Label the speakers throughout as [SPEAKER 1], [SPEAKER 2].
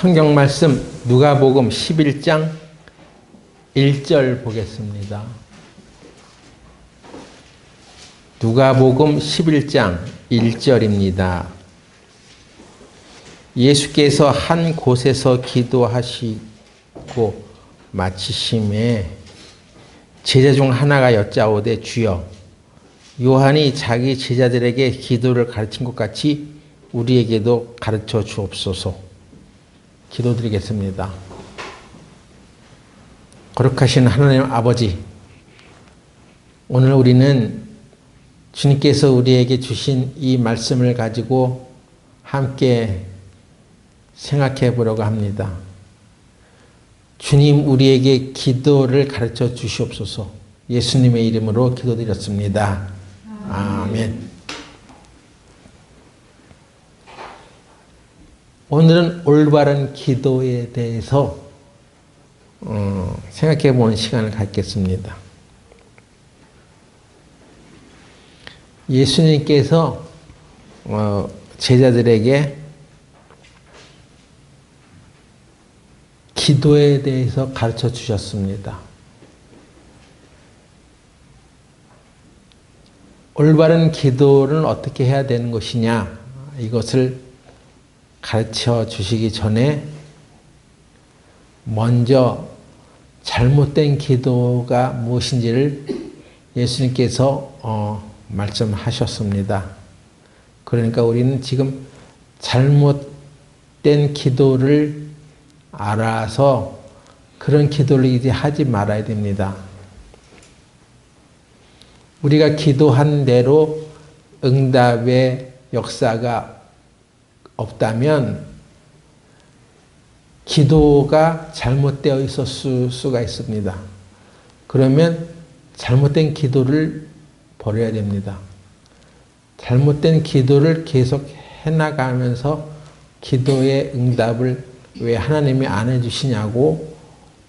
[SPEAKER 1] 성경 말씀 누가복음 11장 1절 보겠습니다. 누가복음 11장 1절입니다. 예수께서 한 곳에서 기도하시고 마치심에 제자 중 하나가 여짜오되 주여, 요한이 자기 제자들에게 기도를 가르친 것 같이 우리에게도 가르쳐 주옵소서. 기도드리겠습니다. 거룩하신 하나님 아버지, 오늘 우리는 주님께서 우리에게 주신 이 말씀을 가지고 함께 생각해 보려고 합니다. 주님, 우리에게 기도를 가르쳐 주시옵소서. 예수님의 이름으로 기도드렸습니다. 아멘. 오늘은 올바른 기도에 대해서 생각해 보는 시간을 갖겠습니다. 예수님께서 제자들에게 기도에 대해서 가르쳐 주셨습니다. 올바른 기도는 어떻게 해야 되는 것이냐, 이것을 가르쳐 주시기 전에 먼저 잘못된 기도가 무엇인지를 예수님께서 말씀하셨습니다. 그러니까 우리는 지금 잘못된 기도를 알아서 그런 기도를 이제 하지 말아야 됩니다. 우리가 기도한 대로 응답의 역사가 없다면 기도가 잘못되어 있었을 수가 있습니다. 그러면 잘못된 기도를 버려야 됩니다. 잘못된 기도를 계속 해나가면서 기도의 응답을 왜 하나님이 안 해주시냐고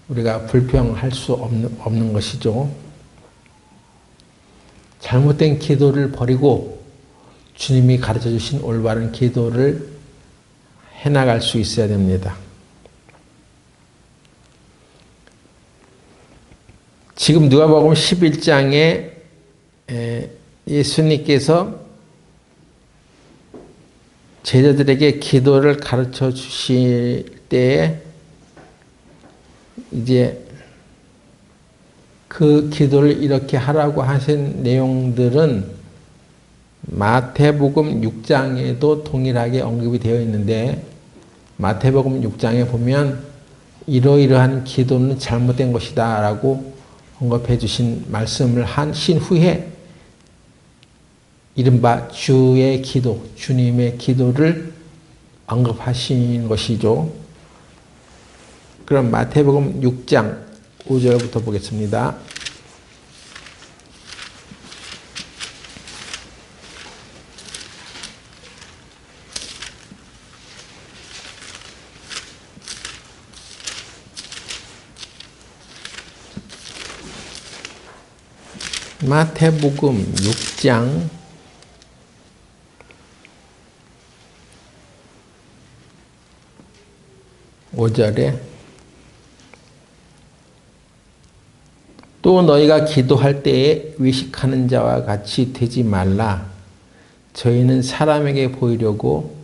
[SPEAKER 1] 우리가 불평할 수 없는 것이죠. 잘못된 기도를 버리고 주님이 가르쳐 주신 올바른 기도를 해나갈 수 있어야 됩니다. 지금 누가복음 11장에 예수님께서 제자들에게 기도를 가르쳐 주실 때에 이제 그 기도를 이렇게 하라고 하신 내용들은 마태복음 6장에도 동일하게 언급이 되어 있는데, 마태복음 6장에 보면 이러이러한 기도는 잘못된 것이다 라고 언급해 주신 말씀을 하신 후에 이른바 주의 기도, 주님의 기도를 언급하신 것이죠. 그럼 마태복음 6장 5절부터 보겠습니다. 마태복음 6장 5절에 또 너희가 기도할 때에 외식하는 자와 같이 되지 말라. 저희는 사람에게 보이려고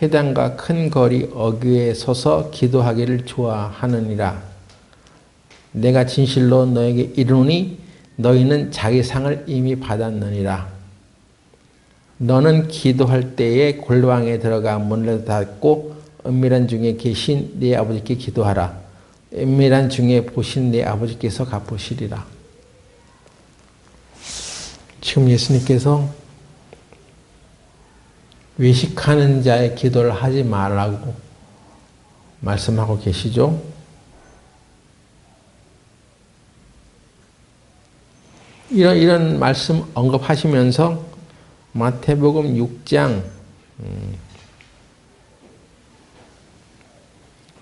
[SPEAKER 1] 회당과 큰 거리 어귀에 서서 기도하기를 좋아하느니라. 내가 진실로 너에게 이르노니 너희는 자기 상을 이미 받았느니라. 너는 기도할 때에 골방에 들어가 문을 닫고 은밀한 중에 계신 네 아버지께 기도하라. 은밀한 중에 보신 네 아버지께서 갚으시리라. 지금 예수님께서 외식하는 자의 기도를 하지 말라고 말씀하고 계시죠. 이런 말씀 언급하시면서 마태복음 6장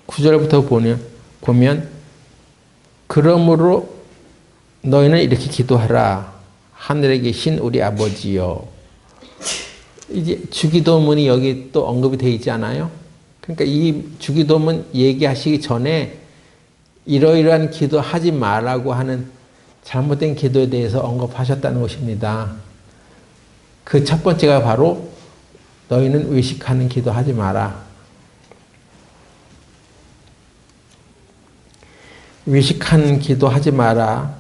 [SPEAKER 1] 9절부터 보면 그러므로 너희는 이렇게 기도하라. 하늘에 계신 우리 아버지여. 이제 주기도문이 여기 또 언급이 되어 있지 않아요? 그러니까 이 주기도문 얘기하시기 전에 이러이러한 기도 하지 말라고 하는 잘못된 기도에 대해서 언급하셨다는 것입니다. 그 첫 번째가 바로 너희는 외식하는 기도 하지 마라. 외식하는 기도 하지 마라.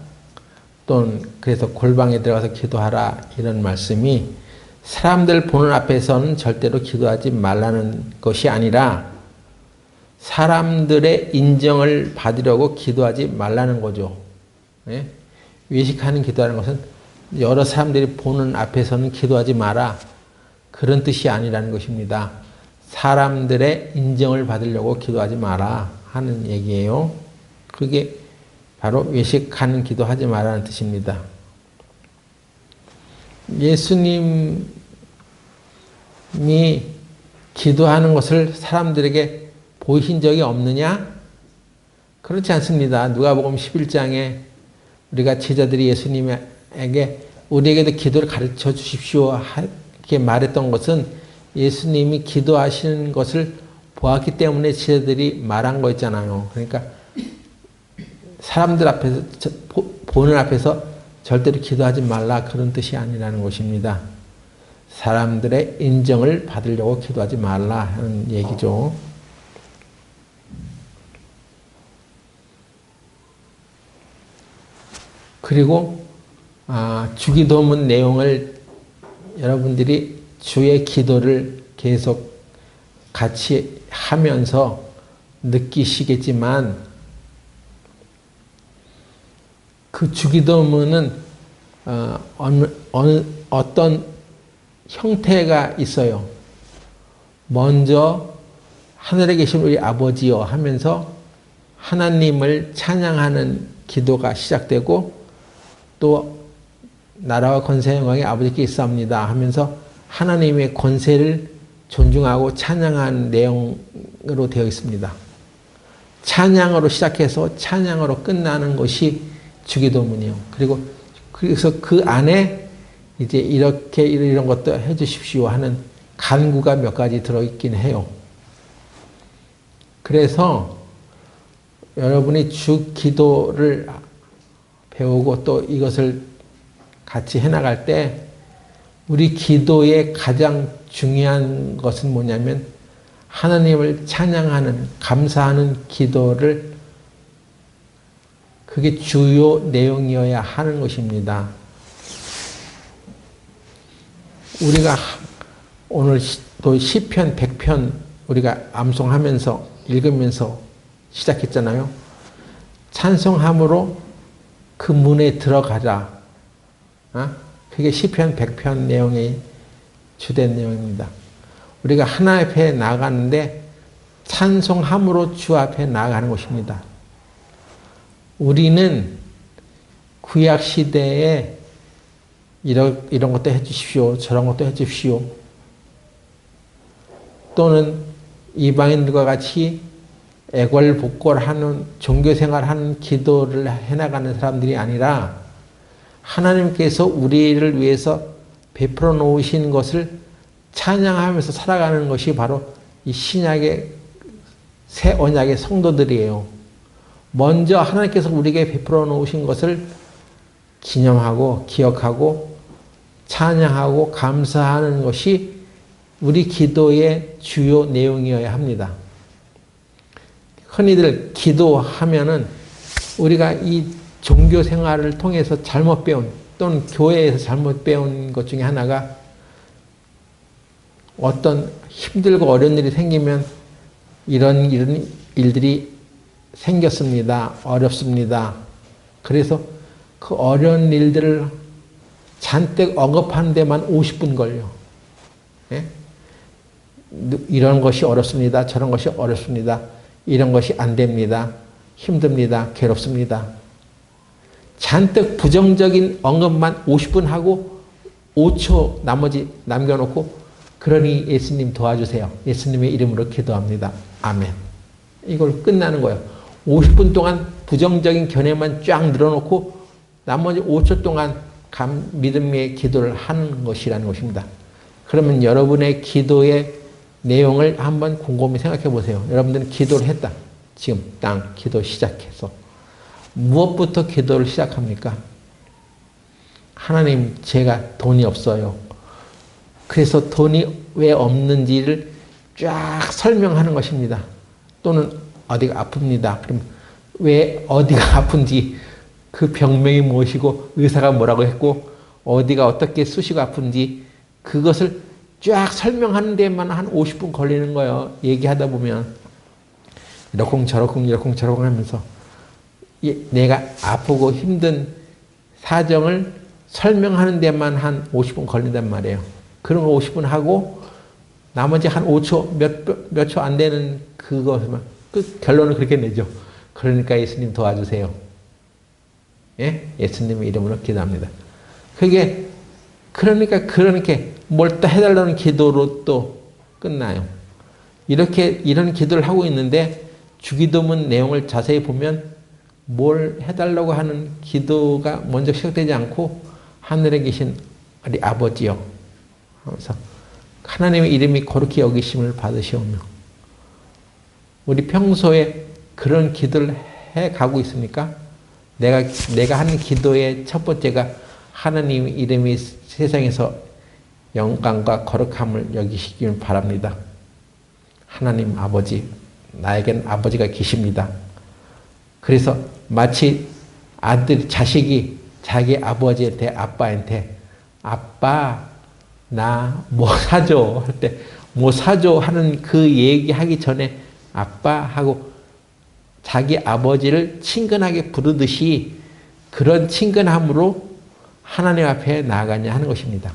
[SPEAKER 1] 또는 그래서 골방에 들어가서 기도하라. 이런 말씀이 사람들 보는 앞에서는 절대로 기도하지 말라는 것이 아니라 사람들의 인정을 받으려고 기도하지 말라는 거죠. 예? 외식하는 기도하는 것은 여러 사람들이 보는 앞에서는 기도하지 마라. 그런 뜻이 아니라는 것입니다. 사람들의 인정을 받으려고 기도하지 마라 하는 얘기예요. 그게 바로 외식하는 기도하지 마라는 뜻입니다. 예수님이 기도하는 것을 사람들에게 보이신 적이 없느냐? 그렇지 않습니다. 누가복음 11장에 우리가 제자들이 예수님에게 우리에게도 기도를 가르쳐 주십시오 이렇게 말했던 것은 예수님이 기도하시는 것을 보았기 때문에 제자들이 말한 거였잖아요. 그러니까 사람들 앞에서 보는 앞에서 절대로 기도하지 말라 그런 뜻이 아니라는 것입니다. 사람들의 인정을 받으려고 기도하지 말라 하는 얘기죠. 그리고 주기도문 내용을 여러분들이 주의 기도를 계속 같이 하면서 느끼시겠지만 그 주기도문은 어떤 형태가 있어요. 먼저 하늘에 계신 우리 아버지여 하면서 하나님을 찬양하는 기도가 시작되고 또 나라와 권세 영광이 아버지께 있사옵니다 하면서 하나님의 권세를 존중하고 찬양하는 내용으로 되어 있습니다. 찬양으로 시작해서 찬양으로 끝나는 것이 주기도문이요. 그래서 그 안에 이제 이렇게 이런 것도 해주십시오 하는 간구가 몇 가지 들어있긴 해요. 그래서 여러분이 주 기도를 배우고 또 이것을 같이 해나갈 때 우리 기도의 가장 중요한 것은 뭐냐면 하나님을 찬양하는 감사하는 기도를 그게 주요 내용이어야 하는 것입니다. 우리가 오늘 또 시편 100편 우리가 암송하면서 읽으면서 시작했잖아요. 찬송함으로 그 문에 들어가자. 그게 시편 100편 내용의 주된 내용입니다. 우리가 하나님 앞에 나아가는데 찬송함으로 주 앞에 나아가는 것입니다. 우리는 구약 시대에 이런 것도 해주십시오. 저런 것도 해주십시오. 또는 이방인들과 같이 애걸복걸하는 종교생활하는 기도를 해나가는 사람들이 아니라 하나님께서 우리를 위해서 베풀어 놓으신 것을 찬양하면서 살아가는 것이 바로 이 신약의 새 언약의 성도들이에요. 먼저 하나님께서 우리에게 베풀어 놓으신 것을 기념하고 기억하고 찬양하고 감사하는 것이 우리 기도의 주요 내용이어야 합니다. 흔히들 기도하면은 우리가 이 종교 생활을 통해서 잘못 배운 또는 교회에서 잘못 배운 것 중에 하나가 어떤 힘들고 어려운 일이 생기면 이런 일들이 생겼습니다. 어렵습니다. 그래서 그 어려운 일들을 잔뜩 언급하는 데만 50분 걸려. 예? 이런 것이 어렵습니다. 저런 것이 어렵습니다. 이런 것이 안 됩니다. 힘듭니다. 괴롭습니다. 잔뜩 부정적인 언급만 50분 하고 5초 나머지 남겨놓고 그러니 예수님 도와주세요. 예수님의 이름으로 기도합니다. 아멘. 이걸 끝나는 거예요. 50분 동안 부정적인 견해만 쫙 늘어놓고 나머지 5초 동안 믿음의 기도를 하는 것이라는 것입니다. 그러면 여러분의 기도의 내용을 한번 곰곰이 생각해 보세요. 여러분들은 기도를 했다. 지금 땅 기도 시작해서 무엇부터 기도를 시작합니까? 하나님, 제가 돈이 없어요. 그래서 돈이 왜 없는지를 쫙 설명하는 것입니다. 또는 어디가 아픕니다. 그럼 왜 어디가 아픈지, 그 병명이 무엇이고 의사가 뭐라고 했고 어디가 어떻게 쑤시고 아픈지 그것을 쫙 설명하는 데만 한 50분 걸리는 거예요. 얘기하다 보면 이러쿵저러쿵 이러쿵저러쿵 하면서 내가 아프고 힘든 사정을 설명하는 데만 한 50분 걸린단 말이에요. 그런 거 50분 하고 나머지 한 5초, 몇 초 안 되는 그것만, 그 결론을 그렇게 내죠. 그러니까 예수님 도와주세요. 예? 예수님의 이름으로 기도합니다. 그게, 그러니까 뭘 또 해달라는 기도로 또 끝나요. 이런 기도를 하고 있는데 주기도문 내용을 자세히 보면 뭘 해달라고 하는 기도가 먼저 시작되지 않고 하늘에 계신 우리 아버지요 하면서 하나님의 이름이 거룩히 여기심을 받으시오며, 우리 평소에 그런 기도를 해가고 있습니까? 내가 하는 기도의 첫 번째가 하나님의 이름이 세상에서 영광과 거룩함을 여기시길 바랍니다. 하나님 아버지, 나에겐 아버지가 계십니다. 그래서 마치 자식이 자기 아버지한테, 아빠한테 아빠 나 뭐 사줘 할 때 뭐 사줘 하는 그 얘기하기 전에 아빠 하고 자기 아버지를 친근하게 부르듯이 그런 친근함으로 하나님 앞에 나아가냐 하는 것입니다.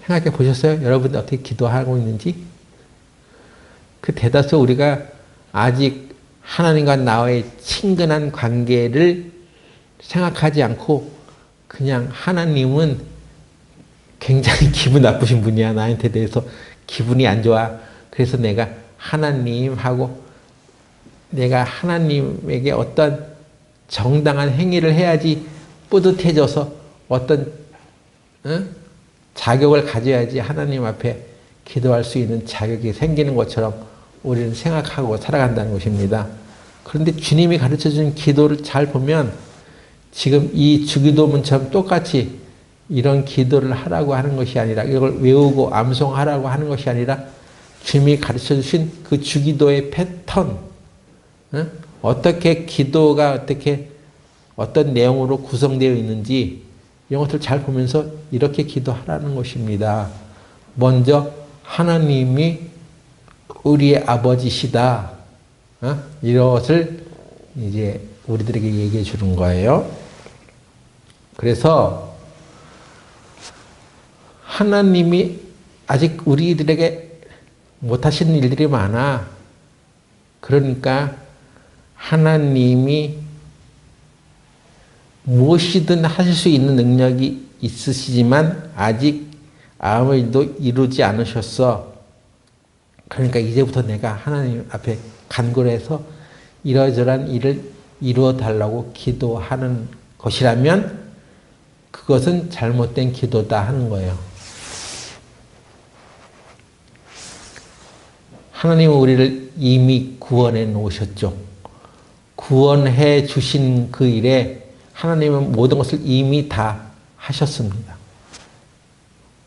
[SPEAKER 1] 생각해 보셨어요? 여러분들 어떻게 기도하고 있는지? 그 대다수 우리가 아직 하나님과 나와의 친근한 관계를 생각하지 않고 그냥 하나님은 굉장히 기분 나쁘신 분이야. 나한테 대해서 기분이 안 좋아. 그래서 내가 하나님하고 내가 하나님에게 어떤 정당한 행위를 해야지 뿌듯해져서 어떤 자격을 가져야지 하나님 앞에 기도할 수 있는 자격이 생기는 것처럼 우리는 생각하고 살아간다는 것입니다. 그런데 주님이 가르쳐준 기도를 잘 보면 지금 이 주기도문처럼 똑같이 이런 기도를 하라고 하는 것이 아니라, 이걸 외우고 암송하라고 하는 것이 아니라 주님이 가르쳐주신 그 주기도의 패턴, 어떻게 기도가 어떻게 어떤 내용으로 구성되어 있는지 이런 것을 잘 보면서 이렇게 기도하라는 것입니다. 먼저 하나님이 우리의 아버지시다. 이것을 이제 우리들에게 얘기해 주는 거예요. 그래서 하나님이 아직 우리들에게 못하시는 일들이 많아. 그러니까 하나님이 무엇이든 하실 수 있는 능력이 있으시지만 아직 아무 일도 이루지 않으셨어. 그러니까 이제부터 내가 하나님 앞에 간구해서 이러저러한 일을 이루어 달라고 기도하는 것이라면 그것은 잘못된 기도다 하는 거예요. 하나님은 우리를 이미 구원해 놓으셨죠. 구원해 주신 그 일에 하나님은 모든 것을 이미 다 하셨습니다.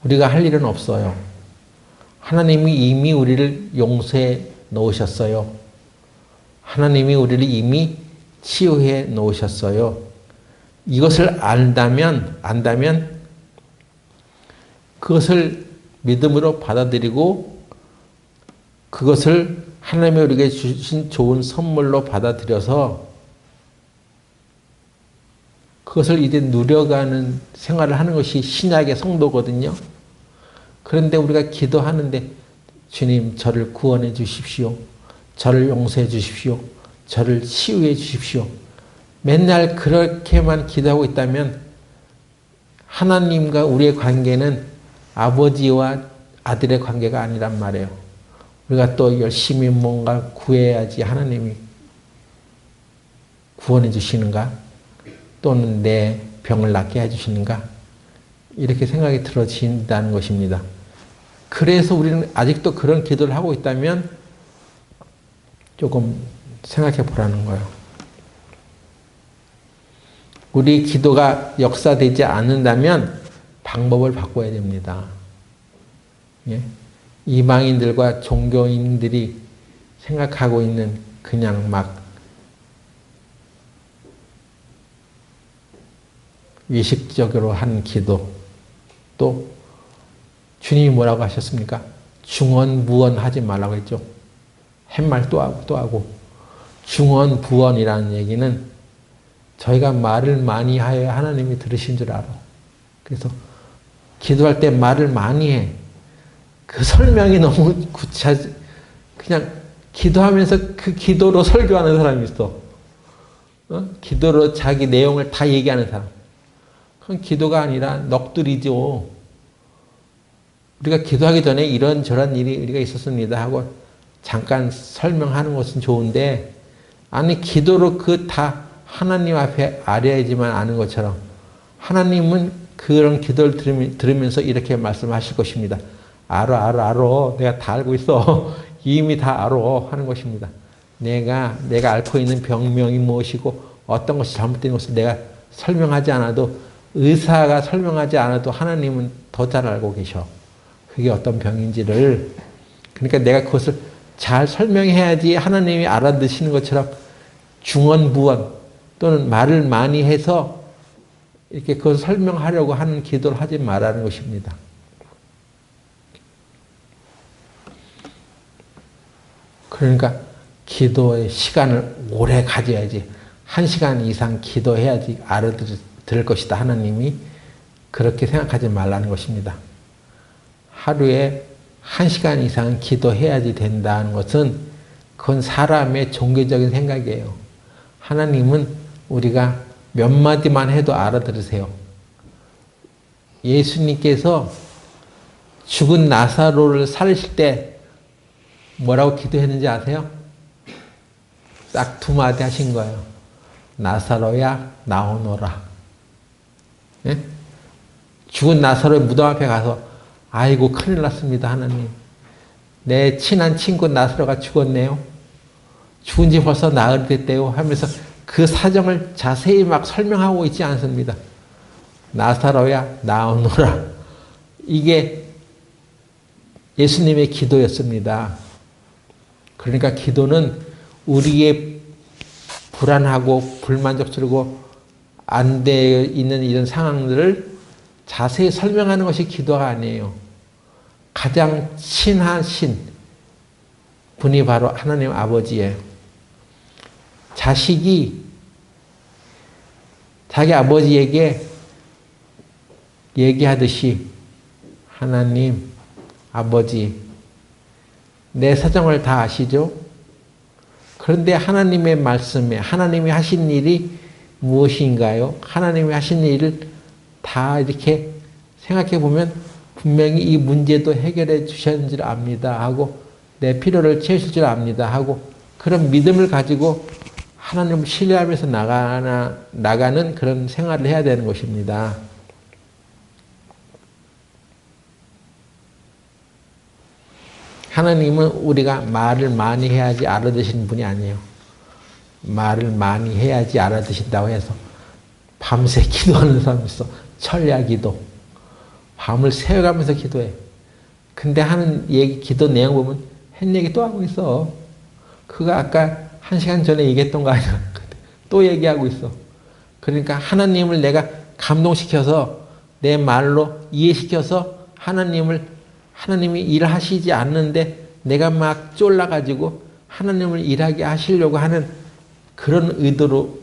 [SPEAKER 1] 우리가 할 일은 없어요. 하나님이 이미 우리를 용서해 놓으셨어요. 하나님이 우리를 이미 치유해 놓으셨어요. 이것을 안다면 그것을 믿음으로 받아들이고 그것을 하나님이 우리에게 주신 좋은 선물로 받아들여서 그것을 이제 누려가는 생활을 하는 것이 신약의 성도거든요. 그런데 우리가 기도하는데 주님 저를 구원해 주십시오. 저를 용서해 주십시오. 저를 치유해 주십시오. 맨날 그렇게만 기도하고 있다면 하나님과 우리의 관계는 아버지와 아들의 관계가 아니란 말이에요. 우리가 또 열심히 뭔가 구해야지 하나님이 구원해 주시는가? 또는 내 병을 낫게 해주시는가? 이렇게 생각이 들어진다는 것입니다. 그래서 우리는 아직도 그런 기도를 하고 있다면 조금 생각해 보라는 거예요. 우리 기도가 역사되지 않는다면 방법을 바꿔야 됩니다. 예? 이방인들과 종교인들이 생각하고 있는 그냥 막 의식적으로 한 기도, 또 주님이 뭐라고 하셨습니까? 중언부언 하지 말라고 했죠. 햇말 또 하고 또 하고. 중언부언이라는 얘기는 저희가 말을 많이 하여야 하나님이 들으신 줄 알아. 그래서 기도할 때 말을 많이 해. 그 설명이 너무 구차하지. 그냥 기도하면서 그 기도로 설교하는 사람이 있어. 기도로 자기 내용을 다 얘기하는 사람. 그건 기도가 아니라 넋두리죠. 우리가 기도하기 전에 이런저런 일이 우리가 있었습니다 하고 잠깐 설명하는 것은 좋은데, 아니 기도로 그 다 하나님 앞에 아뢰야지만 아는 것처럼 하나님은 그런 기도를 들으면서 이렇게 말씀하실 것입니다. 알아. 내가 다 알고 있어. 이미 다 알아 하는 것입니다. 내가 앓고 있는 병명이 무엇이고 어떤 것이 잘못된 것을 내가 설명하지 않아도, 의사가 설명하지 않아도 하나님은 더 잘 알고 계셔. 그게 어떤 병인지를. 그러니까 내가 그것을 잘 설명해야지 하나님이 알아듣시는 것처럼 중언부언 또는 말을 많이 해서 이렇게 그걸 설명하려고 하는 기도를 하지 말라는 것입니다. 그러니까 기도의 시간을 오래 가져야지. 1시간 이상 기도해야지 알아들을 것이다. 하나님이 그렇게 생각하지 말라는 것입니다. 하루에 1시간 이상 기도해야지 된다는 것은 그건 사람의 종교적인 생각이에요. 하나님은 우리가 몇 마디만 해도 알아들으세요. 예수님께서 죽은 나사로를 살리실 때 뭐라고 기도했는지 아세요? 딱 2마디 하신 거예요. 나사로야 나오너라. 예? 죽은 나사로의 무덤 앞에 가서 아이고 큰일 났습니다 하나님. 내 친한 친구 나사로가 죽었네요. 죽은 지 벌써 나흘 됐대요 하면서 그 사정을 자세히 막 설명하고 있지 않습니다. 나사로야 나오너라. 이게 예수님의 기도였습니다. 그러니까 기도는 우리의 불안하고 불만족스럽고 안 돼 있는 이런 상황들을 자세히 설명하는 것이 기도가 아니에요. 가장 친하신 분이 바로 하나님 아버지예요. 자식이 자기 아버지에게 얘기하듯이 하나님, 아버지, 내 사정을 다 아시죠? 그런데 하나님의 말씀에 하나님이 하신 일이 무엇인가요? 하나님이 하신 일을 다 이렇게 생각해 보면 분명히 이 문제도 해결해 주셨는 줄 압니다 하고, 내 필요를 채우실 줄 압니다 하고, 그런 믿음을 가지고 하나님을 신뢰하면서 나가는 그런 생활을 해야 되는 것입니다. 하나님은 우리가 말을 많이 해야지 알아듣시는 분이 아니에요. 말을 많이 해야지 알아듣신다고 해서 밤새 기도하는 사람이 있어. 철야 기도. 밤을 새워가면서 기도해. 근데 하는 얘기, 기도 내용 보면 한 얘기 또 하고 있어. 그거 아까 1시간 전에 얘기했던 거 아니야. 또 얘기하고 있어. 그러니까 하나님을 내가 감동시켜서 내 말로 이해시켜서 하나님이 일하시지 않는데 내가 막 쫄라가지고 하나님을 일하게 하시려고 하는 그런 의도로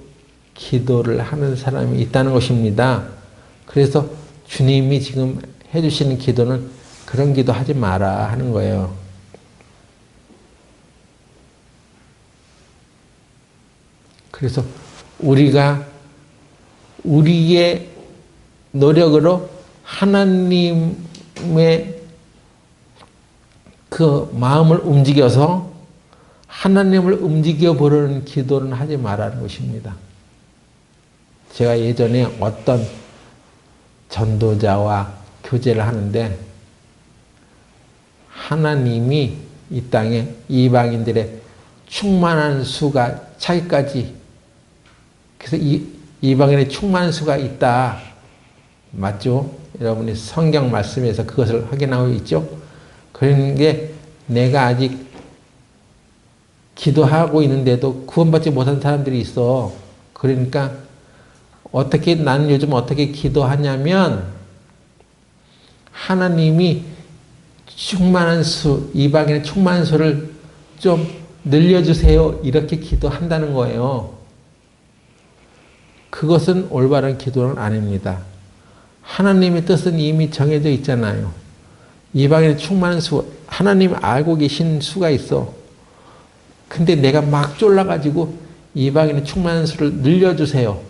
[SPEAKER 1] 기도를 하는 사람이 있다는 것입니다. 그래서 주님이 지금 해주시는 기도는 그런 기도 하지 마라 하는 거예요. 그래서 우리가 우리의 노력으로 하나님의 그 마음을 움직여서 하나님을 움직여 보려는 기도는 하지 말라는 것입니다. 제가 예전에 어떤 전도자와 교제를 하는데 하나님이 이 땅에 이방인들의 충만한 수가 차기까지 그래서 이방인의 충만한 수가 있다. 맞죠? 여러분이 성경 말씀에서 그것을 확인하고 있죠? 그런 게 내가 아직 기도하고 있는데도 구원받지 못한 사람들이 있어. 그러니까 나는 요즘 어떻게 기도하냐면 하나님이 충만한 수, 이방인의 충만한 수를 좀 늘려주세요. 이렇게 기도한다는 거예요. 그것은 올바른 기도는 아닙니다. 하나님의 뜻은 이미 정해져 있잖아요. 이방인의 충만한 수, 하나님 알고 계신 수가 있어. 근데 내가 막 쫄라가지고 이방인의 충만한 수를 늘려주세요.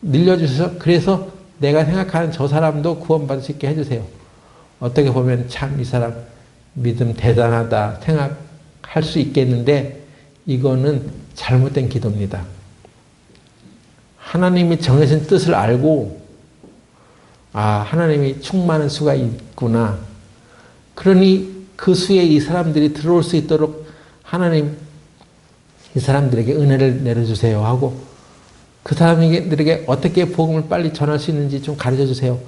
[SPEAKER 1] 늘려주셔서 그래서 내가 생각하는 저 사람도 구원받을 수 있게 해주세요. 어떻게 보면 참 이 사람 믿음 대단하다 생각할 수 있겠는데 이거는 잘못된 기도입니다. 하나님이 정해진 뜻을 알고 하나님이 충만한 수가 있구나. 그러니 그 수에 이 사람들이 들어올 수 있도록 하나님 이 사람들에게 은혜를 내려주세요 하고 그 사람들에게 어떻게 복음을 빨리 전할 수 있는지 좀 가르쳐 주세요.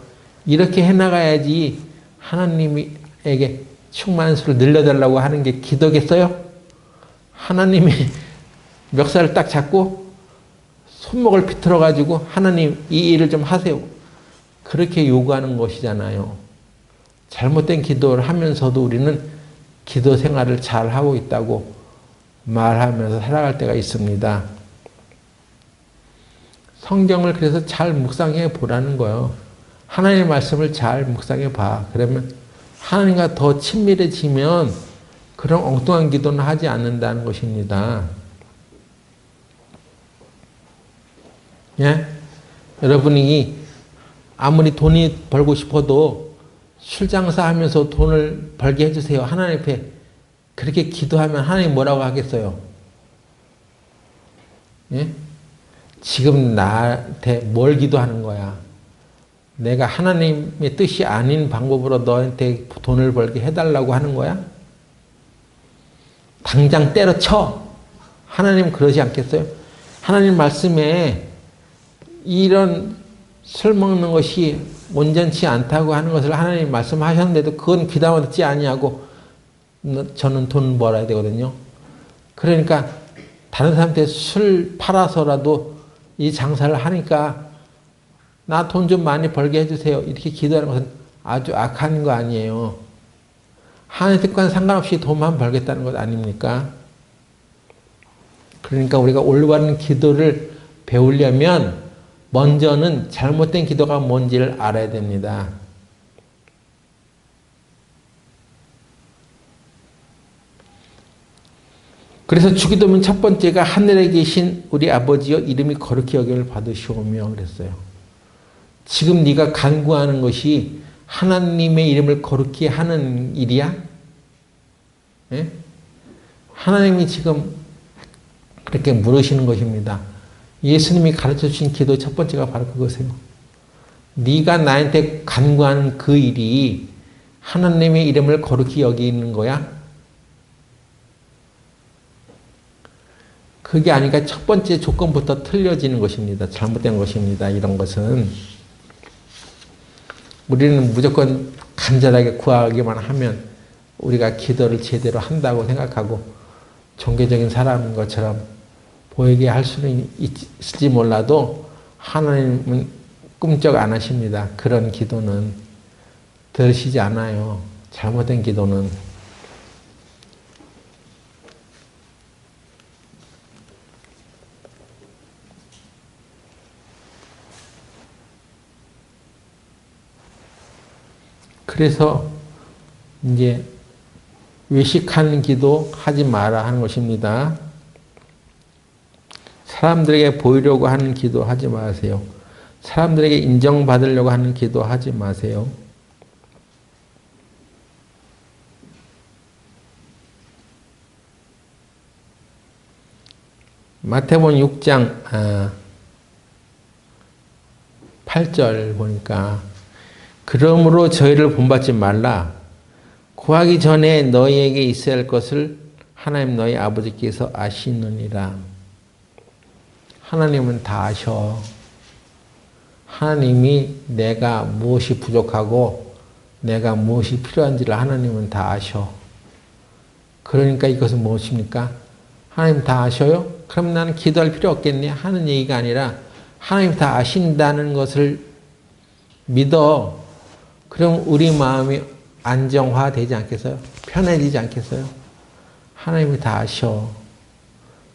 [SPEAKER 1] 이렇게 해나가야지 하나님에게 충만한 수를 늘려달라고 하는 게 기도겠어요? 하나님이 멱살을 딱 잡고 손목을 비틀어 가지고 하나님 이 일을 좀 하세요. 그렇게 요구하는 것이잖아요. 잘못된 기도를 하면서도 우리는 기도 생활을 잘 하고 있다고 말하면서 살아갈 때가 있습니다. 성경을 그래서 잘 묵상해 보라는 거예요. 하나님의 말씀을 잘 묵상해 봐. 그러면 하나님과 더 친밀해지면 그런 엉뚱한 기도는 하지 않는다는 것입니다. 예? 여러분이 아무리 돈이 벌고 싶어도 술 장사하면서 돈을 벌게 해주세요. 하나님 앞에 그렇게 기도하면 하나님 뭐라고 하겠어요? 예? 지금 나한테 뭘 기도하는 거야? 내가 하나님의 뜻이 아닌 방법으로 너한테 돈을 벌게 해달라고 하는 거야? 당장 때려쳐! 하나님은 그러지 않겠어요? 하나님 말씀에 이런 술 먹는 것이 온전치 않다고 하는 것을 하나님 말씀하셨는데도 그건 귀담아 듣지 아니하고 저는 돈 벌어야 되거든요. 그러니까 다른 사람한테 술 팔아서라도 이 장사를 하니까 나 돈 좀 많이 벌게 해주세요. 이렇게 기도하는 것은 아주 악한 거 아니에요. 하나님 뜻과는 상관없이 돈만 벌겠다는 것 아닙니까? 그러니까 우리가 올바른 기도를 배우려면 먼저는 잘못된 기도가 뭔지를 알아야 됩니다. 그래서 주기도문 첫 번째가 하늘에 계신 우리 아버지여 이름이 거룩히 여김을 받으시오며 그랬어요. 지금 네가 간구하는 것이 하나님의 이름을 거룩히 하는 일이야? 예? 하나님이 지금 그렇게 물으시는 것입니다. 예수님이 가르쳐 주신 기도의 첫 번째가 바로 그것이에요. 네가 나한테 간구하는 그 일이 하나님의 이름을 거룩히 여기는 거야? 그게 아니니까 첫 번째 조건부터 틀려지는 것입니다. 잘못된 것입니다. 이런 것은. 우리는 무조건 간절하게 구하기만 하면 우리가 기도를 제대로 한다고 생각하고 종교적인 사람인 것처럼 보이게 할 수는 있을지 몰라도 하나님은 꿈쩍 안 하십니다. 그런 기도는 들으시지 않아요. 잘못된 기도는. 그래서 이제 외식하는 기도 하지 마라 하는 것입니다. 사람들에게 보이려고 하는 기도 하지 마세요. 사람들에게 인정받으려고 하는 기도 하지 마세요. 마태복음 6장 8절 보니까 그러므로 저희를 본받지 말라. 구하기 전에 너희에게 있어야 할 것을 하나님 너희 아버지께서 아시느니라. 하나님은 다 아셔. 하나님이 내가 무엇이 부족하고 내가 무엇이 필요한지를 하나님은 다 아셔. 그러니까 이것은 무엇입니까? 하나님 다 아셔요? 그럼 나는 기도할 필요 없겠네 하는 얘기가 아니라 하나님 다 아신다는 것을 믿어. 그럼 우리 마음이 안정화되지 않겠어요? 편해지지 않겠어요? 하나님이 다 아셔.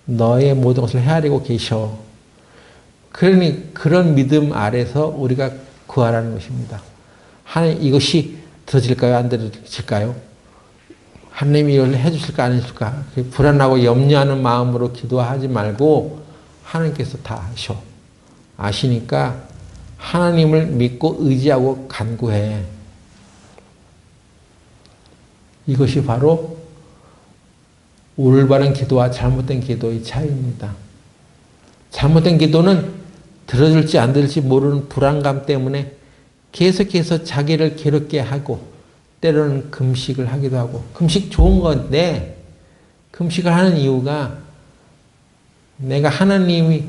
[SPEAKER 1] 너의 모든 것을 헤아리고 계셔. 그러니 그런 믿음 아래서 우리가 구하라는 것입니다. 하나님 이것이 들어질까요? 안 들어질까요? 하나님이 이걸 해주실까 안 해주실까? 불안하고 염려하는 마음으로 기도하지 말고 하나님께서 다 아셔. 아시니까 하나님을 믿고 의지하고 간구해. 이것이 바로 올바른 기도와 잘못된 기도의 차이입니다. 잘못된 기도는 들어줄지 안 들을지 모르는 불안감 때문에 계속해서 자기를 괴롭게 하고 때로는 금식을 하기도 하고 금식 좋은 건데 금식을 하는 이유가 내가 하나님이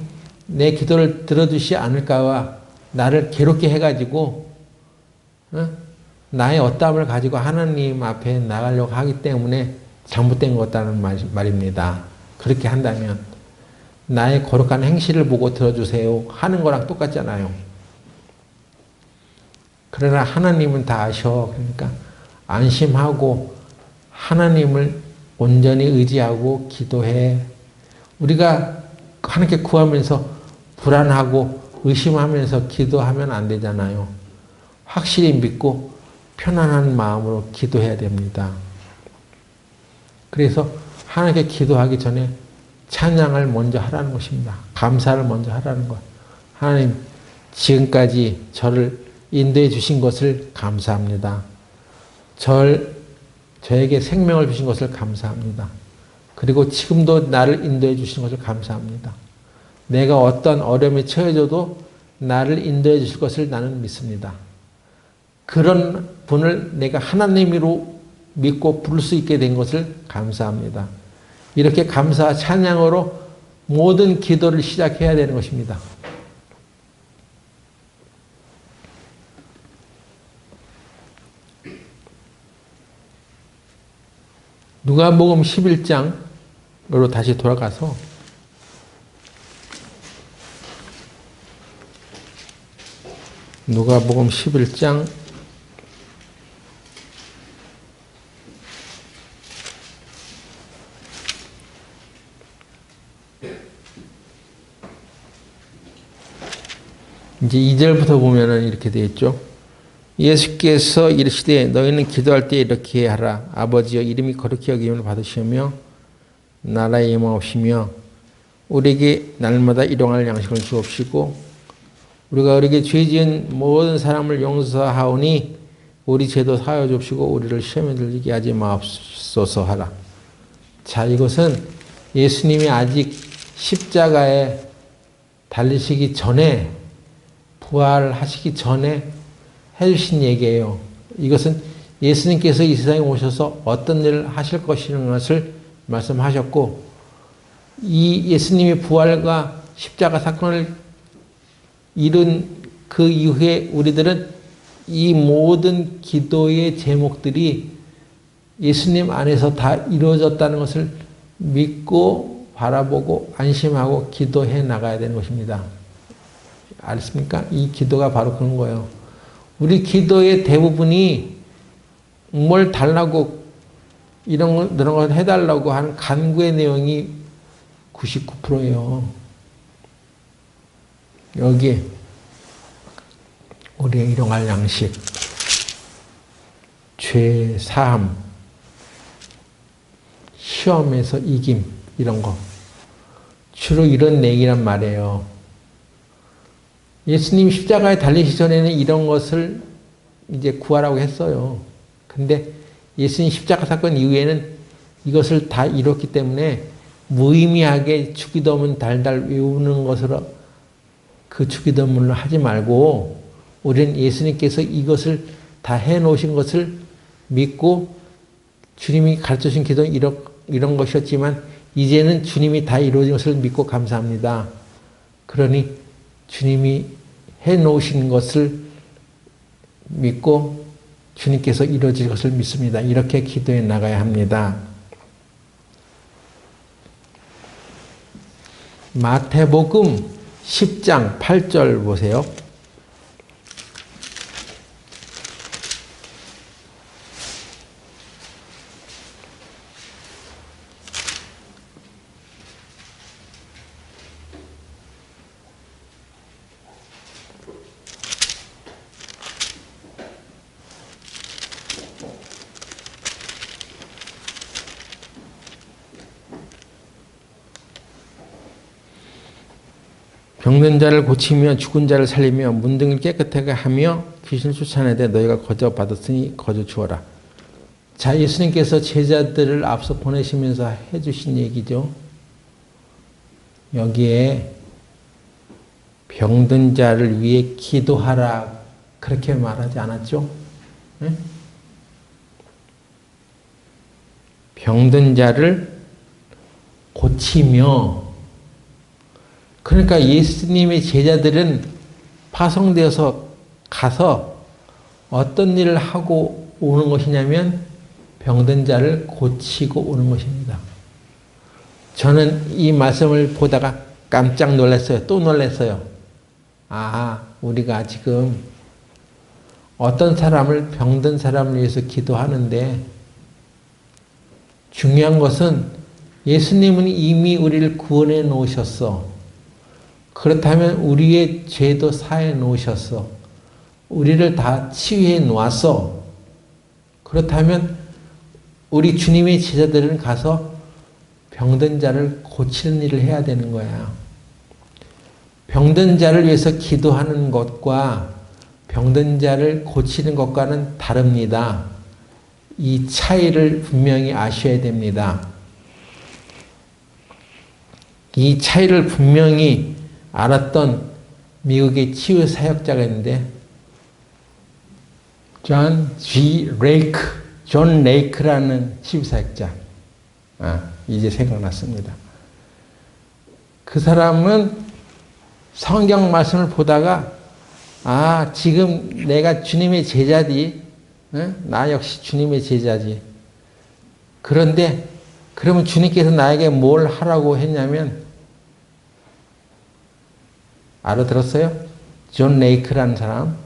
[SPEAKER 1] 내 기도를 들어주시 않을까와 나를 괴롭게 해가지고 나의 어떠함을 가지고 하나님 앞에 나가려고 하기 때문에 잘못된 것 같다는 말입니다. 그렇게 한다면 나의 거룩한 행실을 보고 들어주세요 하는 거랑 똑같잖아요. 그러나 하나님은 다 아셔. 그러니까 안심하고 하나님을 온전히 의지하고 기도해. 우리가 하나님께 구하면서 불안하고 의심하면서 기도하면 안 되잖아요. 확실히 믿고 편안한 마음으로 기도해야 됩니다. 그래서 하나님께 기도하기 전에 찬양을 먼저 하라는 것입니다. 감사를 먼저 하라는 것. 하나님 지금까지 저를 인도해 주신 것을 감사합니다. 저에게 생명을 주신 것을 감사합니다. 그리고 지금도 나를 인도해 주신 것을 감사합니다. 내가 어떤 어려움에 처해져도 나를 인도해 주실 것을 나는 믿습니다. 그런 분을 내가 하나님으로 믿고 부를 수 있게 된 것을 감사합니다. 이렇게 감사와 찬양으로 모든 기도를 시작해야 되는 것입니다. 누가복음 11장으로 다시 돌아가서 누가복음 11장 2절부터 보면은 이렇게 되어 있죠. 예수께서 이르시되 너희는 기도할 때 이렇게 하라. 아버지여 이름이 거룩히 여김을 받으시며 나라의 임하옵시며 우리에게 날마다 일용할 양식을 주옵시고 우리가 우리에게 죄 지은 모든 사람을 용서하오니 우리 죄도 사하여 주옵시고 우리를 시험에 들게 하지 마옵소서 하라. 자, 이것은 예수님이 아직 십자가에 달리시기 전에 부활하시기 전에 해주신 얘기예요. 이것은 예수님께서 이 세상에 오셔서 어떤 일을 하실 것이라는 것을 말씀하셨고 이 예수님의 부활과 십자가 사건을 이룬 그 이후에 우리들은 이 모든 기도의 제목들이 예수님 안에서 다 이루어졌다는 것을 믿고 바라보고 안심하고 기도해 나가야 되는 것입니다. 알겠습니까? 이 기도가 바로 그런 거예요. 우리 기도의 대부분이 뭘 달라고 이런 걸 해달라고 하는 간구의 내용이 99%예요. 여기 우리의 일용할 양식, 죄 사함, 시험에서 이김 이런 거 주로 이런 내용이란 말이에요. 예수님 십자가에 달리시기 전에는 이런 것을 이제 구하라고 했어요. 근데 예수님 십자가 사건 이후에는 이것을 다 이뤘기 때문에 무의미하게 주기도문 달달 외우는 것으로 그 주기도문을 하지 말고 우리는 예수님께서 이것을 다 해놓으신 것을 믿고 주님이 가르쳐주신 기도는 이런 것이었지만 이제는 주님이 다 이루어진 것을 믿고 감사합니다. 그러니 주님이 해놓으신 것을 믿고 주님께서 이루어질 것을 믿습니다. 이렇게 기도해 나가야 합니다. 마태복음 10장 8절 보세요. 병든 자를 고치며 죽은 자를 살리며 문둥이를 깨끗하게 하며 귀신을 쫓아내되 너희가 거저 받았으니 거저 주어라. 자, 예수님께서 제자들을 앞서 보내시면서 해주신 얘기죠. 여기에 병든 자를 위해 기도하라 그렇게 말하지 않았죠? 네? 병든 자를 고치며, 그러니까 예수님의 제자들은 파송되어서 가서 어떤 일을 하고 오는 것이냐면 병든 자를 고치고 오는 것입니다. 저는 이 말씀을 보다가 깜짝 놀랐어요. 또 놀랐어요. 아, 우리가 지금 어떤 사람을, 병든 사람을 위해서 기도하는데 중요한 것은 예수님은 이미 우리를 구원해 놓으셨어. 그렇다면 우리의 죄도 사해 놓으셨어. 우리를 다 치유해 놓았어. 그렇다면 우리 주님의 제자들은 가서 병든 자를 고치는 일을 해야 되는 거야. 병든 자를 위해서 기도하는 것과 병든 자를 고치는 것과는 다릅니다. 이 차이를 분명히 아셔야 됩니다. 이 차이를 분명히 알았던 미국의 치유 사역자가 있는데 존 레이크라는 치유 사역자. 이제 생각났습니다. 그 사람은 성경 말씀을 보다가 지금 내가 주님의 제자지. 나 역시 주님의 제자지. 그런데 그러면 주님께서 나에게 뭘 하라고 했냐면 알아들었어요? 존 레이크라는 사람.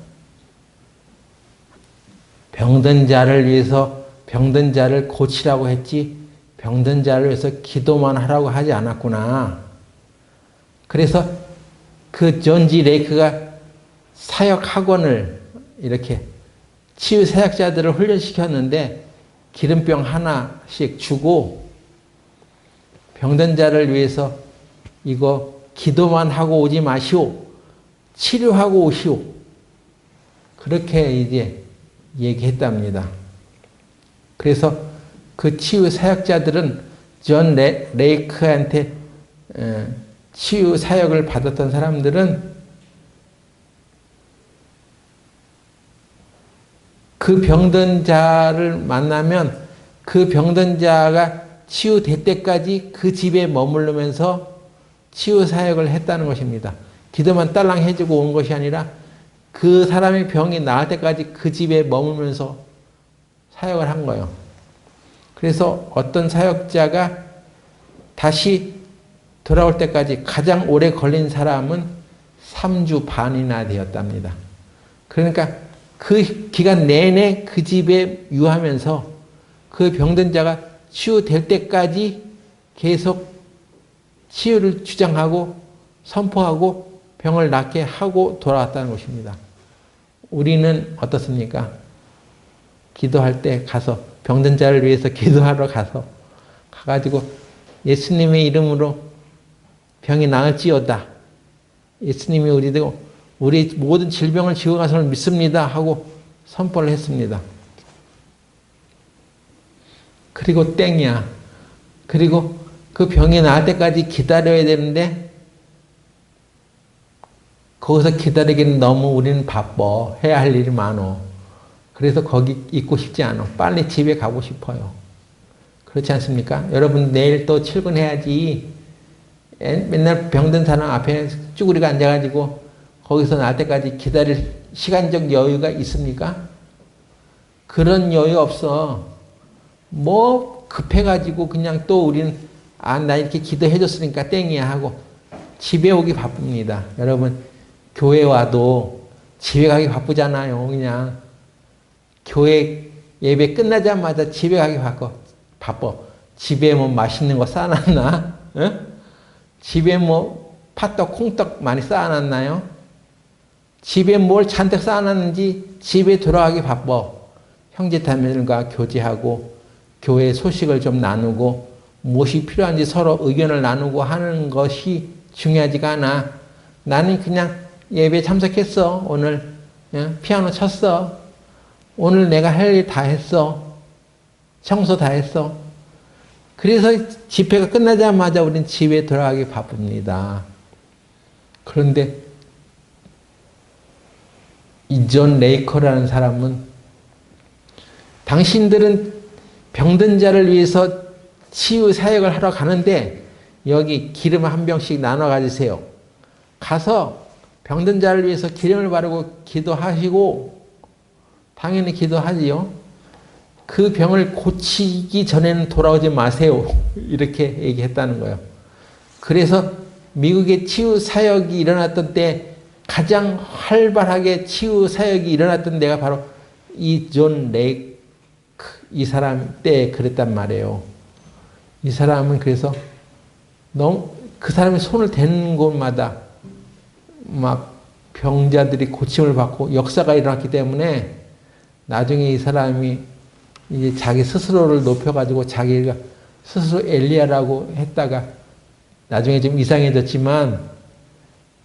[SPEAKER 1] 병든 자를 위해서 병든 자를 고치라고 했지 병든 자를 위해서 기도만 하라고 하지 않았구나. 그래서 그 존 지 레이크가 사역 학원을 이렇게 치유 사역자들을 훈련시켰는데 기름병 하나씩 주고 병든 자를 위해서 이거 기도만 하고 오지 마시오. 치료하고 오시오. 그렇게 이제 얘기했답니다. 그래서 그 치유 사역자들은 존 레이크한테 치유 사역을 받았던 사람들은 그 병든 자를 만나면 그 병든 자가 치유될 때까지 그 집에 머무르면서 치유 사역을 했다는 것입니다. 기도만 딸랑 해주고 온 것이 아니라 그 사람의 병이 나을 때까지 그 집에 머물면서 사역을 한 거예요. 그래서 어떤 사역자가 다시 돌아올 때까지 가장 오래 걸린 사람은 3주 반이나 되었답니다. 그러니까 그 기간 내내 그 집에 유하면서 그 병든 자가 치유될 때까지 계속 치유를 주장하고 선포하고 병을 낫게 하고 돌아왔다는 것입니다. 우리는 어떻습니까? 기도할 때 가서 병든 자를 위해서 기도하러 가가지고 예수님의 이름으로 병이 나을지어다. 예수님이 우리 모든 질병을 지워가서 믿습니다 하고 선포를 했습니다. 그리고 땡이야. 그리고 그 병이 나을 때까지 기다려야 되는데 거기서 기다리기는 너무 우리는 바빠. 해야 할 일이 많어. 그래서 거기 있고 싶지 않아. 빨리 집에 가고 싶어요. 그렇지 않습니까? 여러분 내일 또 출근해야지. 맨날 병든 사람 앞에 쭈그리고 앉아가지고 거기서 날 때까지 기다릴 시간적 여유가 있습니까? 그런 여유 없어. 뭐 급해가지고 그냥 또 우리는 나 이렇게 기도해줬으니까 땡이야 하고 집에 오기 바쁩니다. 여러분 교회 와도 집에 가기 바쁘잖아요. 그냥 교회 예배 끝나자마자 집에 가기 바빠. 집에 뭐 맛있는 거 쌓아놨나? 응? 집에 뭐 팥떡, 콩떡 많이 쌓아놨나요? 집에 뭘 잔뜩 쌓아놨는지 집에 돌아가기 바빠. 형제자매들과 교제하고 교회 소식을 좀 나누고 무엇이 필요한지 서로 의견을 나누고 하는 것이 중요하지가 않아. 나는 그냥 예배 참석했어. 오늘 피아노 쳤어. 오늘 내가 할 일 다 했어. 청소 다 했어. 그래서 집회가 끝나자마자 우리는 집에 돌아가기 바쁩니다. 그런데 이 존 레이커라는 사람은 당신들은 병든 자를 위해서 치유 사역을 하러 가는데 여기 기름 한 병씩 나눠 가지세요. 가서 병든 자를 위해서 기름을 바르고 기도하시고 당연히 기도하지요. 그 병을 고치기 전에는 돌아오지 마세요. 이렇게 얘기했다는 거예요. 그래서 미국의 치유 사역이 일어났던 때 가장 활발하게 치유 사역이 일어났던 데가 바로 이 존 레이크 이 사람 때 그랬단 말이에요. 이 사람은 그래서 너무 그 사람이 손을 대는 곳마다 막 병자들이 고침을 받고 역사가 일어났기 때문에 나중에 이 사람이 이제 자기 스스로를 높여가지고 자기가 스스로 엘리야라고 했다가 나중에 좀 이상해졌지만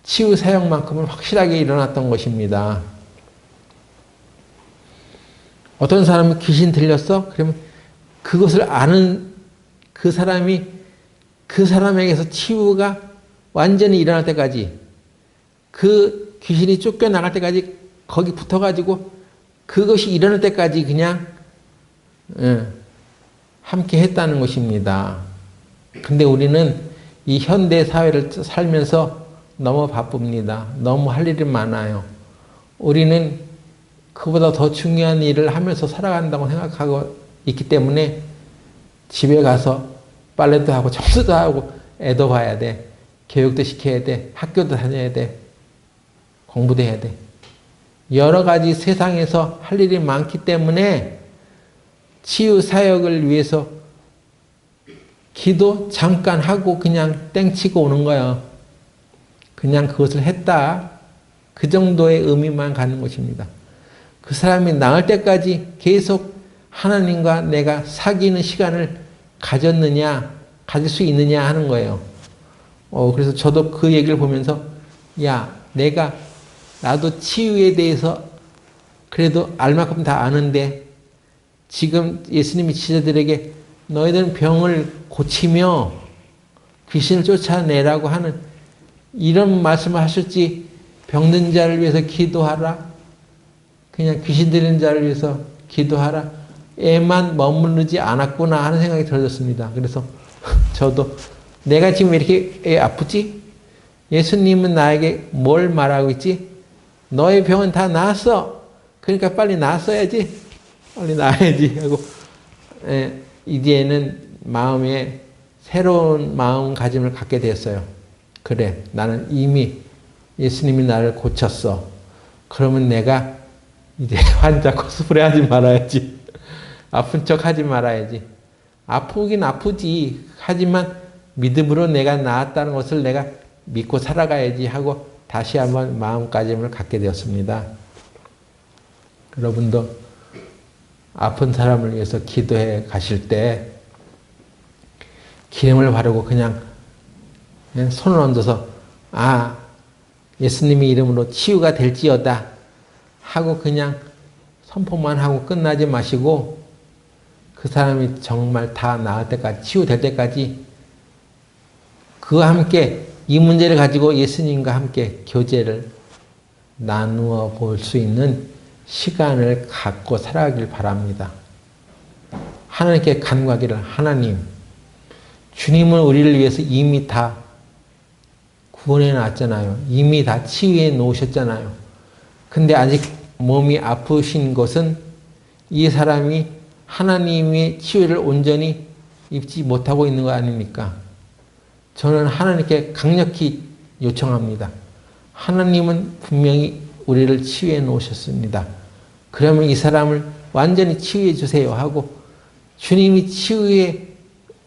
[SPEAKER 1] 치유 사역만큼은 확실하게 일어났던 것입니다. 어떤 사람은 귀신 들렸어? 그러면 그것을 아는 그 사람이 그 사람에게서 치유가 완전히 일어날 때까지 그 귀신이 쫓겨나갈 때까지 거기 붙어가지고 그것이 일어날 때까지 그냥 함께 했다는 것입니다. 근데 우리는 이 현대 사회를 살면서 너무 바쁩니다. 너무 할 일이 많아요. 우리는 그보다 더 중요한 일을 하면서 살아간다고 생각하고 있기 때문에 집에 가서 빨래도 하고 청소도 하고 애도 봐야 돼. 교육도 시켜야 돼. 학교도 다녀야 돼. 공부도 해야 돼. 여러 가지 세상에서 할 일이 많기 때문에 치유 사역을 위해서 기도 잠깐 하고 그냥 땡치고 오는 거예요. 그냥 그것을 했다. 그 정도의 의미만 갖는 것입니다. 그 사람이 나을 때까지 계속 하나님과 내가 사귀는 시간을 가졌느냐, 가질 수 있느냐 하는 거예요. 그래서 저도 그 얘기를 보면서, 야, 나도 치유에 대해서 그래도 알 만큼 다 아는데, 지금 예수님이 지자들에게 너희들은 병을 고치며 귀신을 쫓아내라고 하는 이런 말씀을 하실지, 병든 자를 위해서 기도하라, 그냥 귀신 들린 자를 위해서 기도하라, 애만 머무르지 않았구나 하는 생각이 들었습니다. 그래서 저도 내가 지금 왜 이렇게 애 아프지? 예수님은 나에게 뭘 말하고 있지? 너의 병은 다 나았어. 그러니까 빨리 나았어야지. 빨리 나아야지 하고 이제는 마음에 새로운 마음가짐을 갖게 됐어요. 그래, 나는 이미 예수님이 나를 고쳤어. 그러면 내가 이제 환자 코스프레 하지 말아야지. 아픈 척 하지 말아야지. 아프긴 아프지. 하지만 믿음으로 내가 나았다는 것을 내가 믿고 살아가야지 하고 다시 한번 마음가짐을 갖게 되었습니다. 여러분도 아픈 사람을 위해서 기도해 가실 때 기름을 바르고 그냥 손을 얹어서 예수님의 이름으로 치유가 될지어다 하고 그냥 선포만 하고 끝나지 마시고 그 사람이 정말 다 나을 때까지, 치유될 때까지 그와 함께 이 문제를 가지고 예수님과 함께 교제를 나누어 볼 수 있는 시간을 갖고 살아가길 바랍니다. 하나님께 간구하기를, 하나님, 주님은 우리를 위해서 이미 다 구원해 놨잖아요. 이미 다 치유해 놓으셨잖아요. 근데 아직 몸이 아프신 것은 이 사람이 하나님의 치유를 온전히 입지 못하고 있는 거 아닙니까? 저는 하나님께 강력히 요청합니다. 하나님은 분명히 우리를 치유해 놓으셨습니다. 그러면 이 사람을 완전히 치유해 주세요 하고 주님이 치유의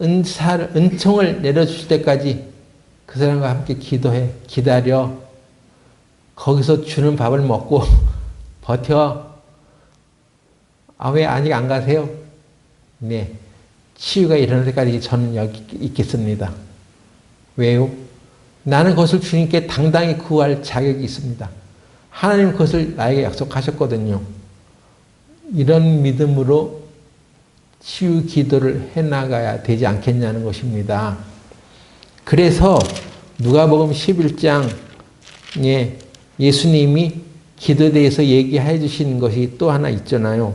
[SPEAKER 1] 은총을 내려주실 때까지 그 사람과 함께 기도해, 기다려. 거기서 주는 밥을 먹고 버텨. 아, 왜 아직 안 가세요? 네. 치유가 일어날 때까지 저는 여기 있겠습니다. 왜요? 나는 그것을 주님께 당당히 구할 자격이 있습니다. 하나님 그것을 나에게 약속하셨거든요. 이런 믿음으로 치유 기도를 해나가야 되지 않겠냐는 것입니다. 그래서 누가복음 11장에 예수님이 기도에 대해서 얘기해 주신 것이 또 하나 있잖아요.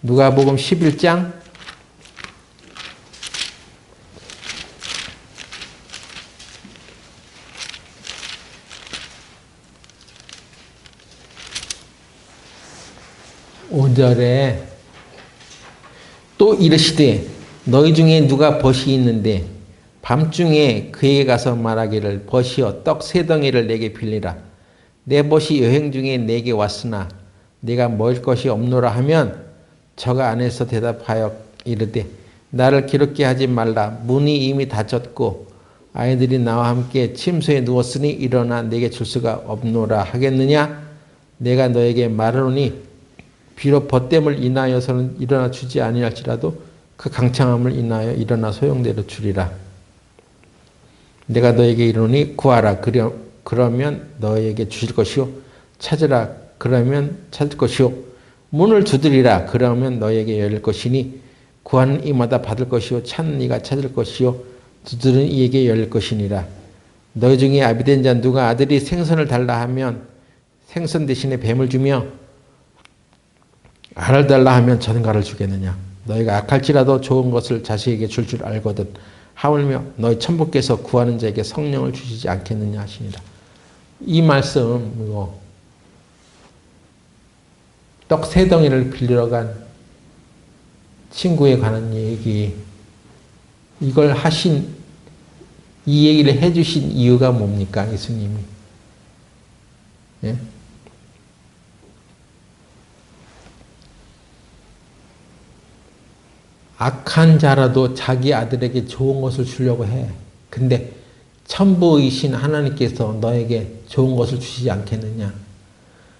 [SPEAKER 1] 누가복음 11장 5절에 또 이르시되 너희 중에 누가 벗이 있는데 밤중에 그에게 가서 말하기를 벗이여 떡 세 덩이를 내게 빌리라. 내 벗이 여행 중에 내게 왔으나 내가 먹을 것이 없노라 하면 저가 안에서 대답하여 이르되 나를 기롭게 하지 말라. 문이 이미 닫혔고 아이들이 나와 함께 침소에 누웠으니 일어나 내게 줄 수가 없노라 하겠느냐. 내가 너에게 말하노니 비록 벗됨을 인하여서는 일어나 주지 아니할지라도 그 강창함을 인하여 일어나 소용대로 주리라. 내가 너에게 이르노니 구하라. 그러면 너에게 주실 것이요. 찾으라. 그러면 찾을 것이요. 문을 두드리라. 그러면 너에게 열릴 것이니 구하는 이마다 받을 것이요. 찾는 이가 찾을 것이요. 두드리는 이에게 열릴 것이니라. 너희 중에 아비된 자 누가 아들이 생선을 달라 하면 생선 대신에 뱀을 주며 알을 달라 하면 전갈을 주겠느냐. 너희가 악할지라도 좋은 것을 자식에게 줄 줄 알거든. 하물며 너희 천부께서 구하는 자에게 성령을 주시지 않겠느냐 하시니라. 이 말씀, 떡 세 덩이를 빌리러 간 친구에 관한 얘기, 이걸 하신, 이 얘기를 해주신 이유가 뭡니까, 예수님이? 예? 악한 자라도 자기 아들에게 좋은 것을 주려고 해. 근데 천부이신 하나님께서 너에게 좋은 것을 주시지 않겠느냐.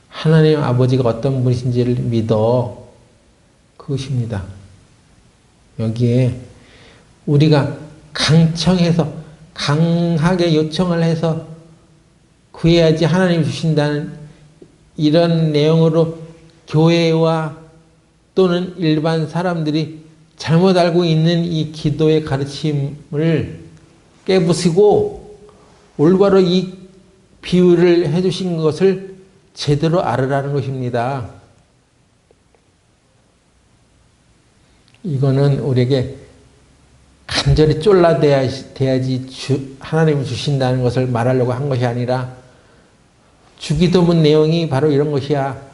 [SPEAKER 1] 하나님 아버지가 어떤 분이신지를 믿어. 그것입니다. 여기에 우리가 강청해서 강하게 요청을 해서 구해야지 하나님 주신다는 이런 내용으로 교회와 또는 일반 사람들이 잘못 알고 있는 이 기도의 가르침을 깨부수고 올바로 이 비유를 해주신 것을 제대로 알으라는 것입니다. 이거는 우리에게 간절히 쫄라대야지 하나님이 주신다는 것을 말하려고 한 것이 아니라 주기도문 내용이 바로 이런 것이야.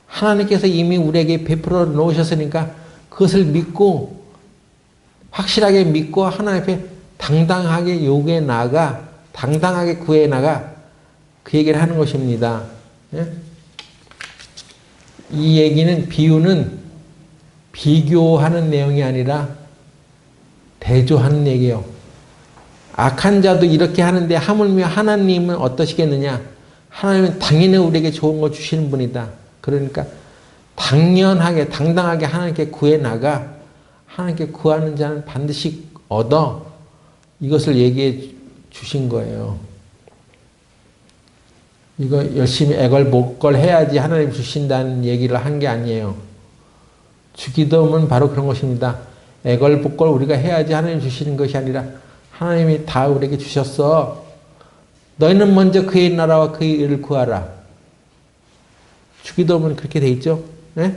[SPEAKER 1] 하나님께서 이미 우리에게 베풀어 놓으셨으니까 그것을 믿고 확실하게 믿고 하나님 앞에 당당하게 요구해 나가, 당당하게 구해 나가, 그 얘기를 하는 것입니다. 예? 이 얘기는, 비유는 비교하는 내용이 아니라 대조하는 얘기예요. 악한 자도 이렇게 하는데 하물며 하나님은 어떠시겠느냐? 하나님은 당연히 우리에게 좋은 거 주시는 분이다. 그러니까 당연하게 당당하게 하나님께 구해 나가. 하나님께 구하는 자는 반드시 얻어. 이것을 얘기해 주신 거예요. 이거 열심히 애걸복걸 해야지 하나님 주신다는 얘기를 한 게 아니에요. 주기도문은 바로 그런 것입니다. 애걸복걸 우리가 해야지 하나님 주시는 것이 아니라 하나님이 다 우리에게 주셨어. 너희는 먼저 그의 나라와 그의 의를 구하라. 주기도문 그렇게 돼 있죠. 예?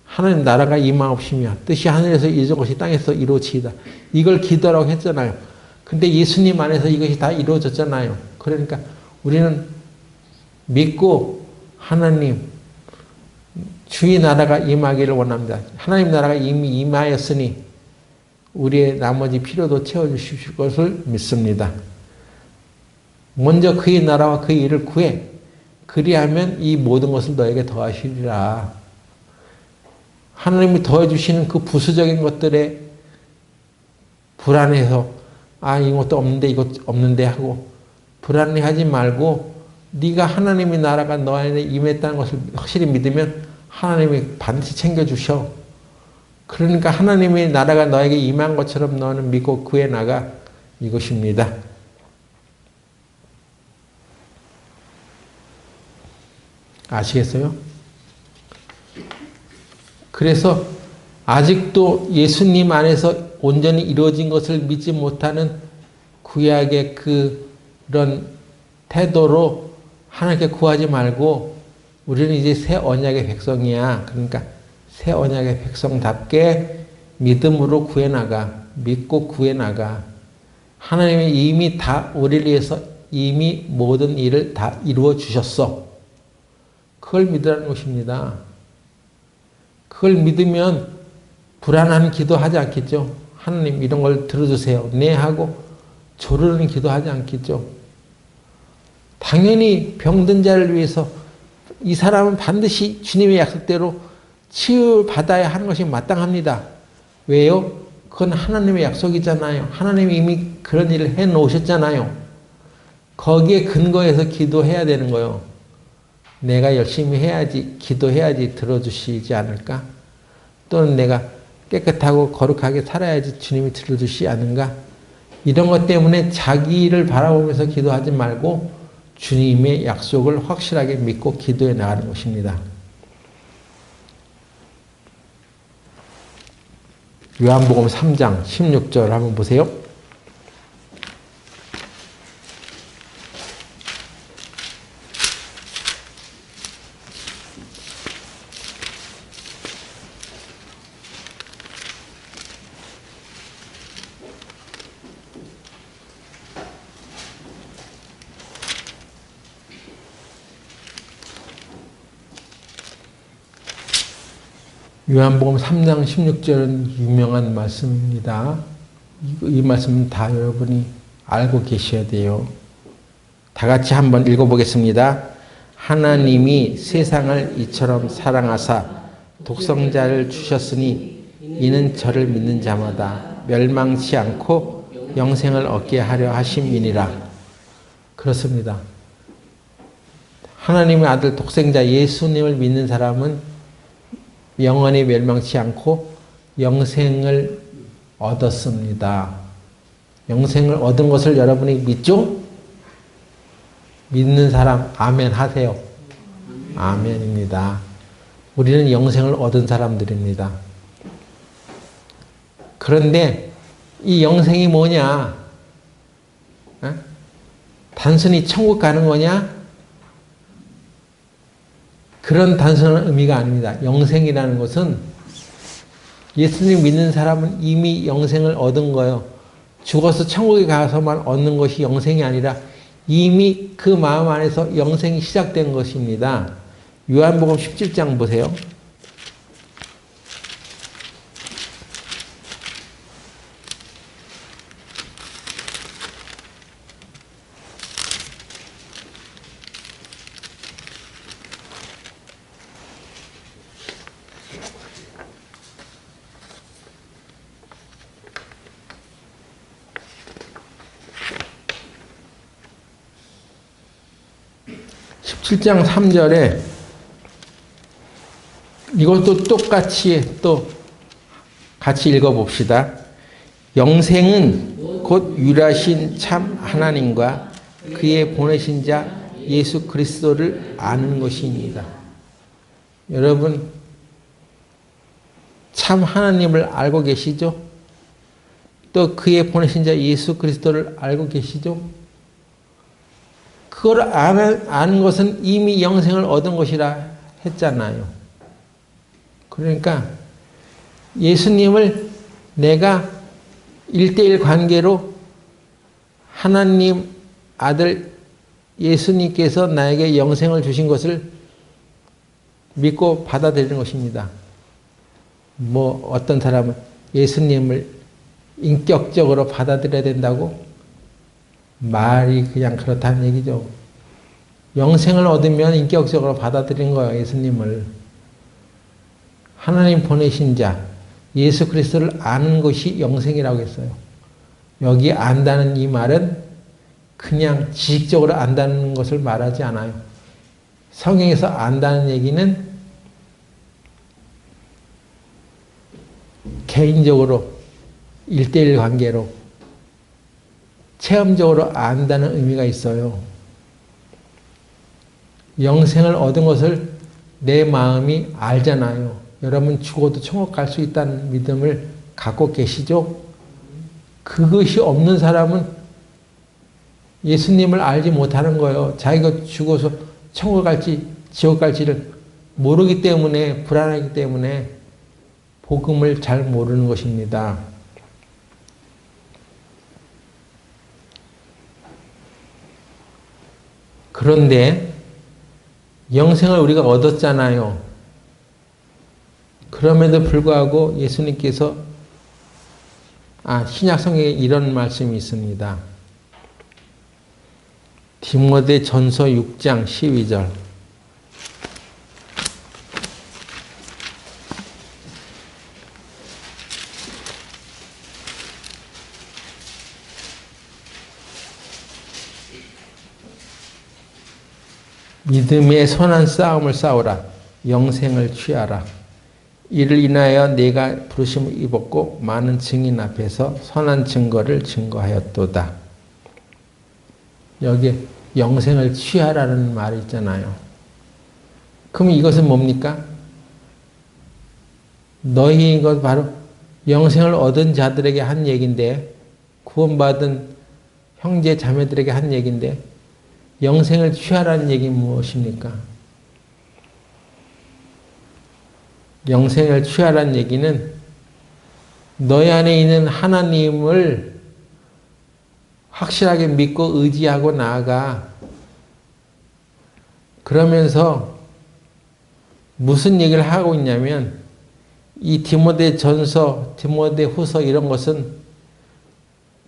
[SPEAKER 1] 하나님 나라가 임하옵시며 뜻이 하늘에서 이루어진 것이 땅에서 이루어지이다. 이걸 기도라고 했잖아요. 근데 예수님 안에서 이것이 다 이루어졌잖아요. 그러니까 우리는 믿고 하나님 주의 나라가 임하기를 원합니다. 하나님 나라가 이미 임하였으니 우리의 나머지 필요도 채워주실 것을 믿습니다. 먼저 그의 나라와 그의 일을 구해. 그리하면 이 모든 것을 너에게 더하시리라. 하나님이 더해주시는 그 부수적인 것들에 불안해서 이것도 없는데 이것 없는데 하고 불안해하지 말고 네가 하나님의 나라가 너 안에 임했다는 것을 확실히 믿으면 하나님이 반드시 챙겨주셔. 그러니까 하나님의 나라가 너에게 임한 것처럼 너는 믿고 구해 나가 이것입니다. 아시겠어요? 그래서 아직도 예수님 안에서 온전히 이루어진 것을 믿지 못하는 구약의 그런 태도로 하나님께 구하지 말고 우리는 이제 새 언약의 백성이야. 그러니까 새 언약의 백성답게 믿음으로 구해나가. 믿고 구해나가. 하나님이 이미 다 우리를 위해서 이미 모든 일을 다 이루어 주셨어. 그걸 믿으라는 것입니다. 그걸 믿으면 불안한 기도하지 않겠죠. 하나님 이런 걸 들어주세요. 네 하고 조르는 기도하지 않겠죠. 당연히 병든 자를 위해서 이 사람은 반드시 주님의 약속대로 치유받아야 하는 것이 마땅합니다. 왜요? 그건 하나님의 약속이잖아요. 하나님이 이미 그런 일을 해놓으셨잖아요. 거기에 근거해서 기도해야 되는 거예요. 내가 열심히 해야지, 기도해야지 들어주시지 않을까? 또는 내가 깨끗하고 거룩하게 살아야지 주님이 들어주시지 않은가? 이런 것 때문에 자기를 바라보면서 기도하지 말고 주님의 약속을 확실하게 믿고 기도해 나가는 것입니다. 요한복음 3장 16절 한번 보세요. 요한복음 3장 16절은 유명한 말씀입니다. 이 말씀은 다 여러분이 알고 계셔야 돼요. 다 같이 한번 읽어보겠습니다. 하나님이 세상을 이처럼 사랑하사 독생자를 주셨으니 이는 저를 믿는 자마다 멸망치 않고 영생을 얻게 하려 하심이니라. 그렇습니다. 하나님의 아들 독생자 예수님을 믿는 사람은 영원히 멸망치 않고 영생을 얻었습니다. 영생을 얻은 것을 여러분이 믿죠? 믿는 사람 아멘 하세요. 아멘입니다. 우리는 영생을 얻은 사람들입니다. 그런데 이 영생이 뭐냐? 단순히 천국 가는 거냐? 그런 단순한 의미가 아닙니다. 영생이라는 것은 예수님 믿는 사람은 이미 영생을 얻은 거예요. 죽어서 천국에 가서만 얻는 것이 영생이 아니라 이미 그 마음 안에서 영생이 시작된 것입니다. 요한복음 17장 보세요. (17장 3절에) 이것도 똑같이 또 같이 읽어봅시다. 영생은 곧 유일하신 참 하나님과 그의 보내신 자 예수 그리스도를 아는 것입니다. 여러분 참 하나님을 알고 계시죠? 또 그의 보내신 자 예수 그리스도를 알고 계시죠? 그걸 아는 것은 이미 영생을 얻은 것이라 했잖아요. 그러니까 예수님을 내가 1대1 관계로 하나님 아들 예수님께서 나에게 영생을 주신 것을 믿고 받아들이는 것입니다. 뭐 어떤 사람은 예수님을 인격적으로 받아들여야 된다고? 말이 그냥 그렇다는 얘기죠. 영생을 얻으면 인격적으로 받아들인 거예요. 예수님을. 하나님 보내신 자 예수 그리스도를 아는 것이 영생이라고 했어요. 여기 안다는 이 말은 그냥 지식적으로 안다는 것을 말하지 않아요. 성경에서 안다는 얘기는 개인적으로 1대1 관계로 체험적으로 안다는 의미가 있어요. 영생을 얻은 것을 내 마음이 알잖아요. 여러분 죽어도 천국 갈 수 있다는 믿음을 갖고 계시죠? 그것이 없는 사람은 예수님을 알지 못하는 거예요. 자기가 죽어서 천국 갈지 지옥 갈지를 모르기 때문에, 불안하기 때문에 복음을 잘 모르는 것입니다. 그런데 영생을 우리가 얻었잖아요. 그럼에도 불구하고 예수님께서 신약 성경에 이런 말씀이 있습니다. 디모데 전서 6장 12절. 믿음의 선한 싸움을 싸우라. 영생을 취하라. 이를 인하여 내가 부르심을 입었고 많은 증인 앞에서 선한 증거를 증거하였도다. 여기 영생을 취하라는 말이 있잖아요. 그럼 이것은 뭡니까? 너희 이것 바로 영생을 얻은 자들에게 한 얘기인데, 구원받은 형제 자매들에게 한 얘기인데, 영생을 취하라는 얘기는 무엇입니까? 영생을 취하라는 얘기는 너희 안에 있는 하나님을 확실하게 믿고 의지하고 나아가. 그러면서 무슨 얘기를 하고 있냐면, 이 디모데 전서, 디모데 후서 이런 것은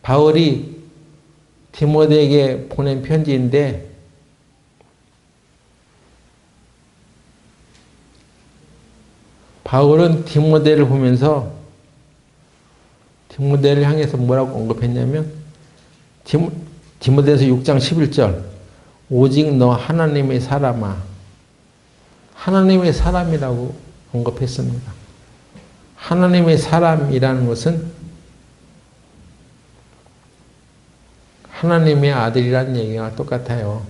[SPEAKER 1] 바울이 디모데에게 보낸 편지인데, 바울은 디모데를 보면서 디모데를 향해서 뭐라고 언급했냐면, 디모데서 6장 11절, 오직 너 하나님의 사람아. 하나님의 사람이라고 언급했습니다. 하나님의 사람이라는 것은 하나님의 아들이라는 얘기가 똑같아요.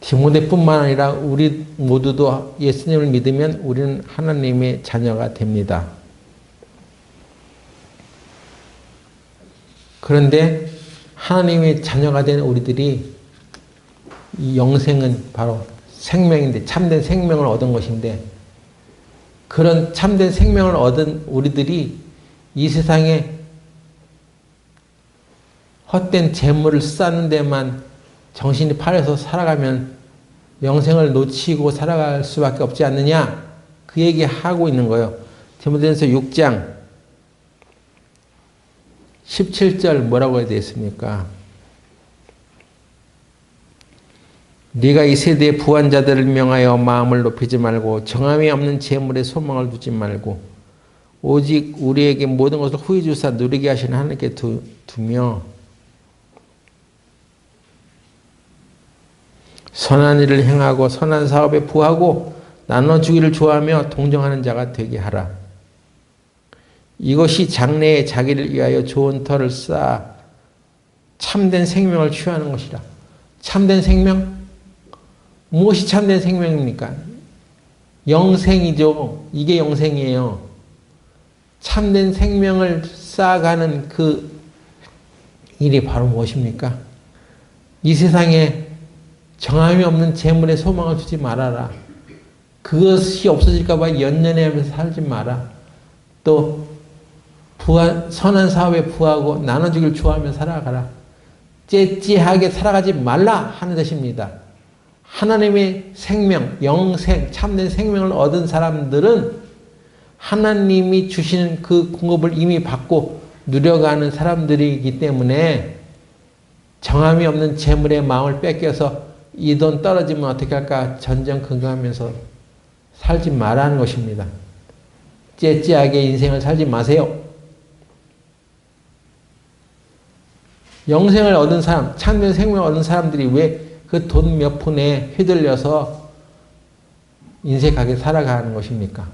[SPEAKER 1] 디모데뿐만 아니라 우리 모두도 예수님을 믿으면 우리는 하나님의 자녀가 됩니다. 그런데 하나님의 자녀가 된 우리들이, 이 영생은 바로 생명인데, 참된 생명을 얻은 것인데, 그런 참된 생명을 얻은 우리들이 이 세상에 헛된 재물을 쌓는 데만 정신이 팔려서 살아가면 영생을 놓치고 살아갈 수밖에 없지 않느냐, 그 얘기하고 있는 거예요. 디모데전서 6장 17절 뭐라고 되어 있습니까? 네가 이 세대의 부한 자들을 명하여 마음을 높이지 말고 정함이 없는 재물에 소망을 두지 말고 오직 우리에게 모든 것을 후히 주사 누리게 하시는 하나님께 두며 선한 일을 행하고 선한 사업에 부하고 나눠주기를 좋아하며 동정하는 자가 되게 하라. 이것이 장래에 자기를 위하여 좋은 터를 쌓아 참된 생명을 취하는 것이라. 참된 생명? 무엇이 참된 생명입니까? 영생이죠. 이게 영생이에요. 참된 생명을 쌓아가는 그 일이 바로 무엇입니까? 이 세상에 정함이 없는 재물에 소망을 두지 말아라. 그것이 없어질까 봐 연연해하면서 살지 마라. 또 선한 사업에 부하고 나눠주길 좋아하며 살아가라. 째째하게 살아가지 말라 하는 뜻입니다. 하나님의 생명, 영생, 참된 생명을 얻은 사람들은 하나님이 주시는 그 공급을 이미 받고 누려가는 사람들이기 때문에 정함이 없는 재물의 마음을 뺏겨서 이 돈 떨어지면 어떻게 할까 전전긍긍하면서 살지 말라는 것입니다. 째째하게 인생을 살지 마세요. 영생을 얻은 사람, 참된 생명을 얻은 사람들이 왜 그 돈 몇 푼에 휘둘려서 인색하게 살아가는 것입니까?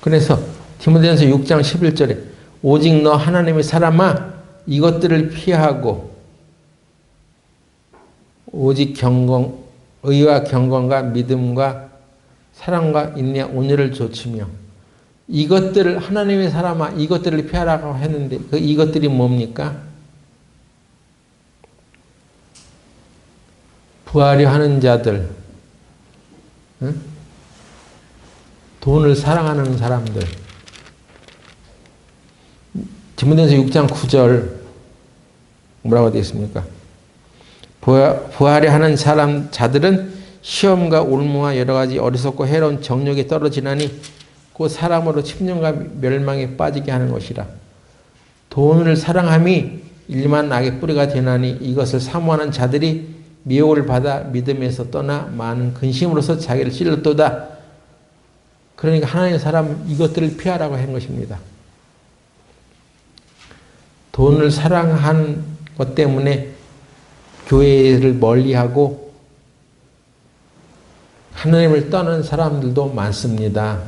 [SPEAKER 1] 그래서 디모데전서 6장 11절에 오직 너 하나님의 사람아 이것들을 피하고 오직 의와 경건과 믿음과 사랑과 인내 온유를 조치며 이것들을 하나님의 사람아 이것들을 피하라고 했는데 그 이것들이 뭡니까? 부하려 하는 자들, 응? 돈을 사랑하는 사람들. 디모데전서 6장 9절 뭐라고 되어 있습니까? 부하려 하는 자들은 시험과 올무와 여러 가지 어리석고 해로운 정욕에 떨어지나니 그 사람으로 침륜과 멸망에 빠지게 하는 것이라. 돈을 사랑함이 일만 악의 뿌리가 되나니 이것을 사모하는 자들이 미혹을 받아 믿음에서 떠나 많은 근심으로서 자기를 찔렀도다. 그러니까 하나님의 사람 이것들을 피하라고 한 것입니다. 돈을 사랑한 것 때문에 교회를 멀리하고 하나님을 떠난 사람들도 많습니다.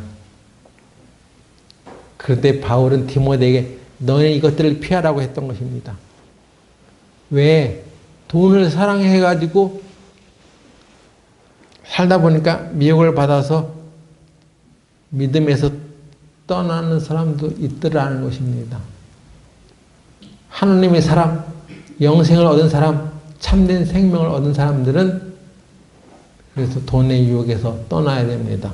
[SPEAKER 1] 그런데 바울은 디모데에게 너는 이것들을 피하라고 했던 것입니다. 왜? 돈을 사랑해가지고 살다 보니까 미혹을 받아서 믿음에서 떠나는 사람도 있더라는 것입니다. 하나님의 사람, 영생을 얻은 사람, 참된 생명을 얻은 사람들은 그래서 돈의 유혹에서 떠나야 됩니다.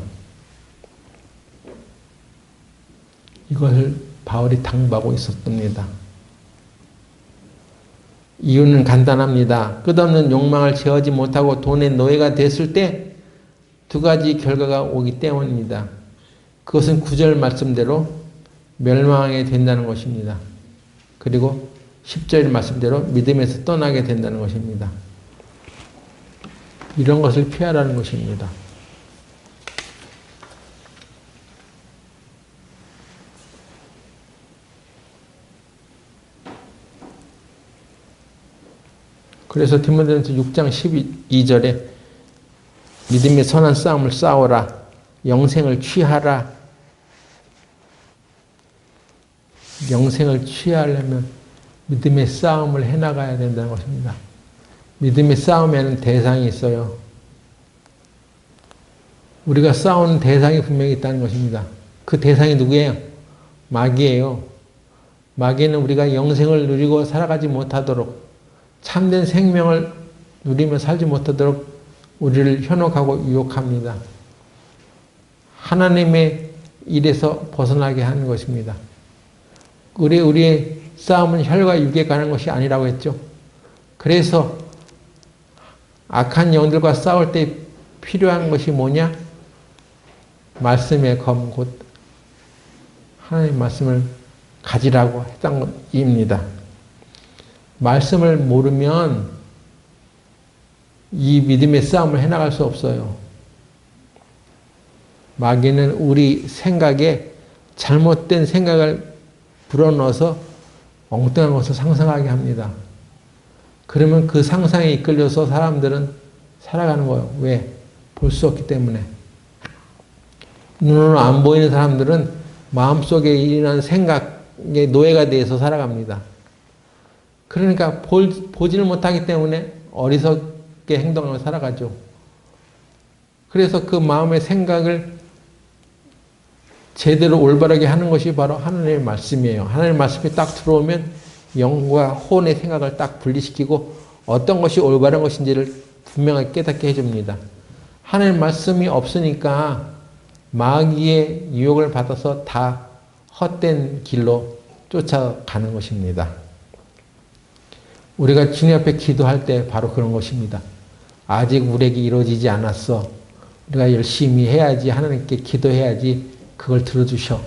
[SPEAKER 1] 이것을 바울이 당부하고 있었습니다. 이유는 간단합니다. 끝없는 욕망을 제어하지 못하고 돈의 노예가 됐을 때 두 가지 결과가 오기 때문입니다. 그것은 9절 말씀대로 멸망하게 된다는 것입니다. 그리고 10절 말씀대로 믿음에서 떠나게 된다는 것입니다. 이런 것을 피하라는 것입니다. 그래서 디모데전서 6장 12절에 믿음의 선한 싸움을 싸워라. 영생을 취하라. 영생을 취하려면 믿음의 싸움을 해나가야 된다는 것입니다. 믿음의 싸움에는 대상이 있어요. 우리가 싸우는 대상이 분명히 있다는 것입니다. 그 대상이 누구예요? 마귀예요. 마귀는 우리가 영생을 누리고 살아가지 못하도록 참된 생명을 누리며 살지 못하도록 우리를 현혹하고 유혹합니다. 하나님의 일에서 벗어나게 하는 것입니다. 우리의 싸움은 혈과 육에 관한 것이 아니라고 했죠. 그래서 악한 영들과 싸울 때 필요한 것이 뭐냐? 말씀의 검, 곧 하나님의 말씀을 가지라고 했던 것입니다. 말씀을 모르면 이 믿음의 싸움을 해나갈 수 없어요. 마귀는 우리 생각에 잘못된 생각을 불어넣어서 엉뚱한 것을 상상하게 합니다. 그러면 그 상상에 이끌려서 사람들은 살아가는 거예요. 왜? 볼 수 없기 때문에. 눈으로 안 보이는 사람들은 마음속에 일어난 생각의 노예가 돼서 살아갑니다. 그러니까 보지를 못하기 때문에 어리석게 행동하며 살아가죠. 그래서 그 마음의 생각을 제대로 올바르게 하는 것이 바로 하나님의 말씀이에요. 하나님의 말씀이 딱 들어오면 영과 혼의 생각을 딱 분리시키고 어떤 것이 올바른 것인지를 분명하게 깨닫게 해줍니다. 하나님의 말씀이 없으니까 마귀의 유혹을 받아서 다 헛된 길로 쫓아가는 것입니다. 우리가 주님 앞에 기도할 때 바로 그런 것입니다. 아직 우리에게 이루어지지 않았어. 우리가 열심히 해야지, 하나님께 기도해야지 그걸 들어주셔.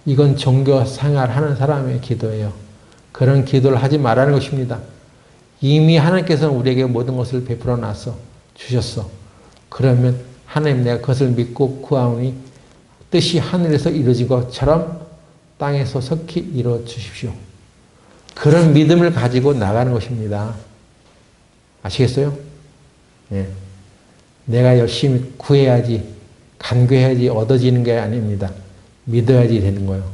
[SPEAKER 1] 이건 종교 생활하는 사람의 기도예요. 그런 기도를 하지 말라는 것입니다. 이미 하나님께서는 우리에게 모든 것을 베풀어 놨어. 주셨어. 그러면 하나님 내가 그것을 믿고 구하오니 뜻이 하늘에서 이루어진 것처럼 땅에서 속히 이루어 주십시오. 그런 믿음을 가지고 나가는 것입니다. 아시겠어요? 예. 내가 열심히 구해야지, 간구해야지 얻어지는 게 아닙니다. 믿어야지 되는 거예요.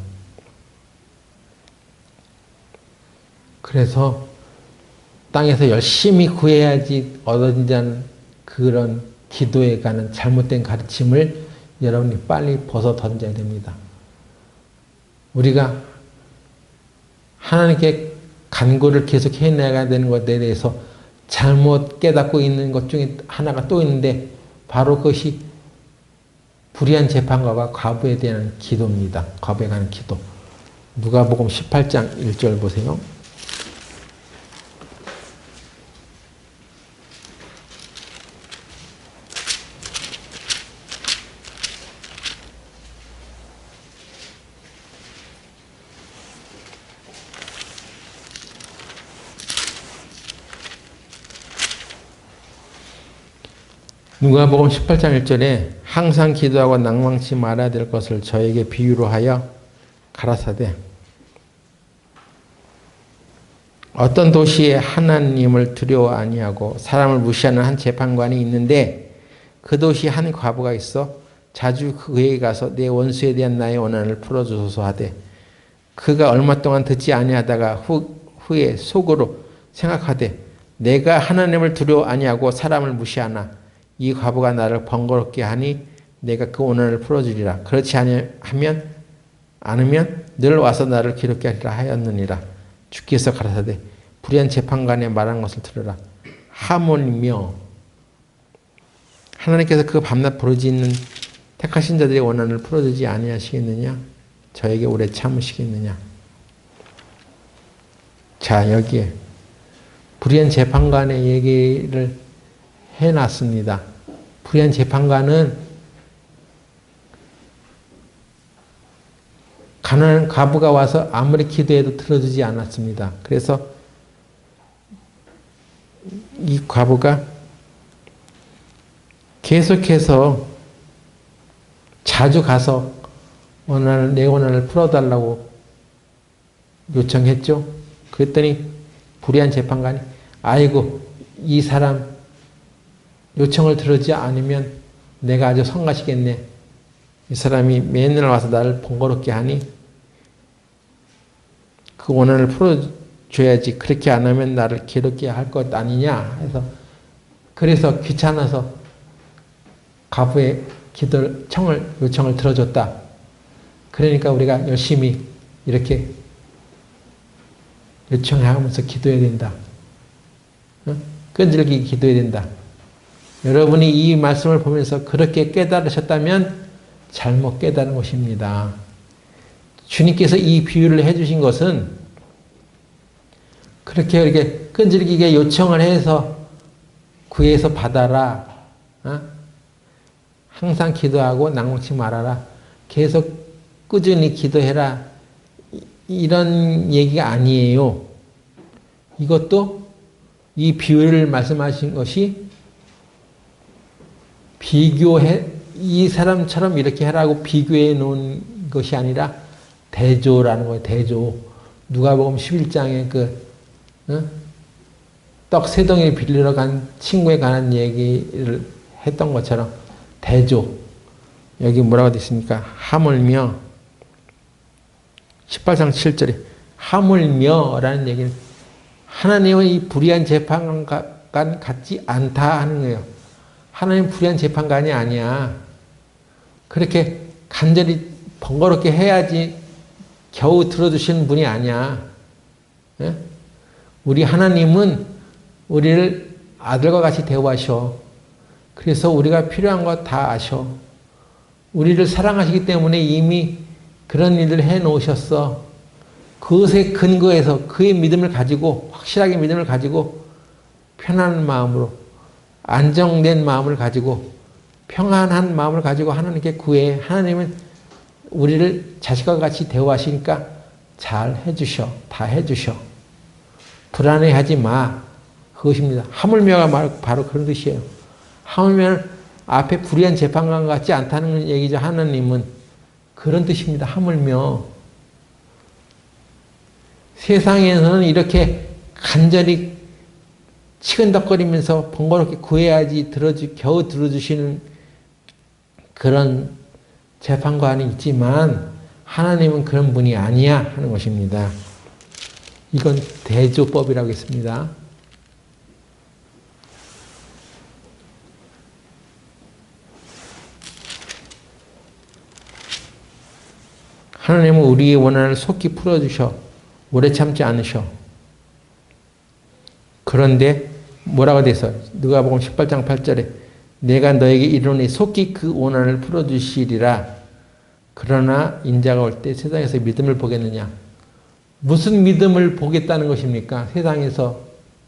[SPEAKER 1] 그래서 땅에서 열심히 구해야지 얻어진다는 그런 기도에 가는 잘못된 가르침을 여러분이 빨리 벗어 던져야 됩니다. 우리가 하나님께 간구를 계속 해나가야 되는 것에 대해서 잘못 깨닫고 있는 것 중에 하나가 또 있는데 바로 그것이 불의한 재판관과 과부에 대한 기도입니다. 과부에 관한 기도. 누가복음 18장 1절 보세요. 누가복음 18장 1절에 항상 기도하고 낭망치 말아야 될 것을 저에게 비유로 하여 가라사대 어떤 도시에 하나님을 두려워 아니하고 사람을 무시하는 한 재판관이 있는데 그 도시에 한 과부가 있어 자주 그에게 가서 내 원수에 대한 나의 원한을 풀어주소서 하되 그가 얼마 동안 듣지 아니하다가 후에 속으로 생각하되 내가 하나님을 두려워 아니하고 사람을 무시하나 이 과부가 나를 번거롭게 하니 내가 그 원한을 풀어주리라. 그렇지 않으면 늘 와서 나를 괴롭게 하리라 하였느니라. 주께서 가라사대 불의한 재판관의 말한 것을 들으라. 하물며 하나님께서 그 밤낮 부르짖는 택하신 자들의 원한을 풀어주지 아니하시겠느냐? 저에게 오래 참으시겠느냐? 자, 여기에 불의한 재판관의 얘기를 해놨습니다. 불의한 재판관은 가난한 과부가 와서 아무리 기도해도 들어주지 않았습니다. 그래서 이 과부가 계속해서 자주 가서 내 원한을 풀어달라고 요청했죠. 그랬더니 불의한 재판관이 아이고 이 사람 요청을 들어주지 않으면 내가 아주 성가시겠네. 이 사람이 맨날 와서 나를 번거롭게 하니 그 원한을 풀어줘야지. 그렇게 안 하면 나를 괴롭게 할 것 아니냐 해서 그래서 귀찮아서 과부의 요청을 들어줬다. 그러니까 우리가 열심히 이렇게 요청하면서 기도해야 된다. 끈질기게 기도해야 된다. 여러분이 이 말씀을 보면서 그렇게 깨달으셨다면 잘못 깨달은 것입니다. 주님께서 이 비유를 해주신 것은 그렇게 이렇게 끈질기게 요청을 해서 구해서 받아라. 항상 기도하고 낭망치 말아라. 계속 꾸준히 기도해라. 이런 얘기가 아니에요. 이것도 이 비유를 말씀하신 것이 이 사람처럼 이렇게 하라고 비교해 놓은 것이 아니라 대조라는 거예요. 대조. 누가복음 11장에 떡 세 덩이를 빌리러 간 친구에 관한 얘기를 했던 것처럼 대조. 여기 뭐라고 되어 있습니까? 하물며 18장 7절에 하물며 라는 얘기는 하나님은 이 불의한 재판관 같지 않다 하는 거예요. 하나님 불의한 재판관이 아니야. 그렇게 간절히 번거롭게 해야지 겨우 들어주시는 분이 아니야. 예? 우리 하나님은 우리를 아들과 같이 대우하셔. 그래서 우리가 필요한 거 다 아셔. 우리를 사랑하시기 때문에 이미 그런 일을 해 놓으셨어. 그것에 근거해서 그의 믿음을 가지고, 확실하게 믿음을 가지고, 편안한 마음으로, 안정된 마음을 가지고, 평안한 마음을 가지고 하나님께 구해. 하나님은 우리를 자식과 같이 대우하시니까 잘 해주셔. 다 해주셔. 불안해하지 마. 그것입니다. 하물며가 바로 그런 뜻이에요. 하물며 앞에 불의한 재판관 같지 않다는 얘기죠. 하나님은 그런 뜻입니다. 하물며. 세상에서는 이렇게 간절히 치근덕거리면서 번거롭게 구해야지 겨우 들어주시는 그런 재판관이 있지만 하나님은 그런 분이 아니야 하는 것입니다. 이건 대조법이라고 했습니다. 하나님은 우리의 원한을 속히 풀어주셔. 오래 참지 않으셔. 그런데 뭐라고 돼서 누가복음 18장 8절에 내가 너에게 이르노니 속히 그 원한을 풀어주시리라. 그러나 인자가 올 때 세상에서 믿음을 보겠느냐. 무슨 믿음을 보겠다는 것입니까? 세상에서는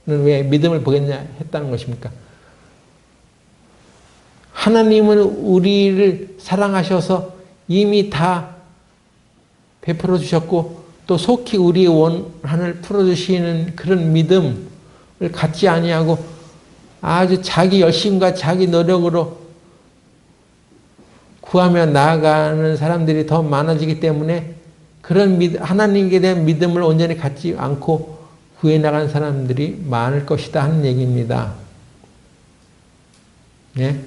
[SPEAKER 1] 왜 믿음을 보겠냐 했다는 것입니까? 하나님은 우리를 사랑하셔서 이미 다 베풀어 주셨고 또 속히 우리의 원한을 풀어주시는 그런 믿음을 갖지 아니하고 아주 자기 열심과 자기 노력으로 구하며 나아가는 사람들이 더 많아지기 때문에 그런 하나님께 대한 믿음을 온전히 갖지 않고 구해 나가는 사람들이 많을 것이다 하는 얘기입니다. 네?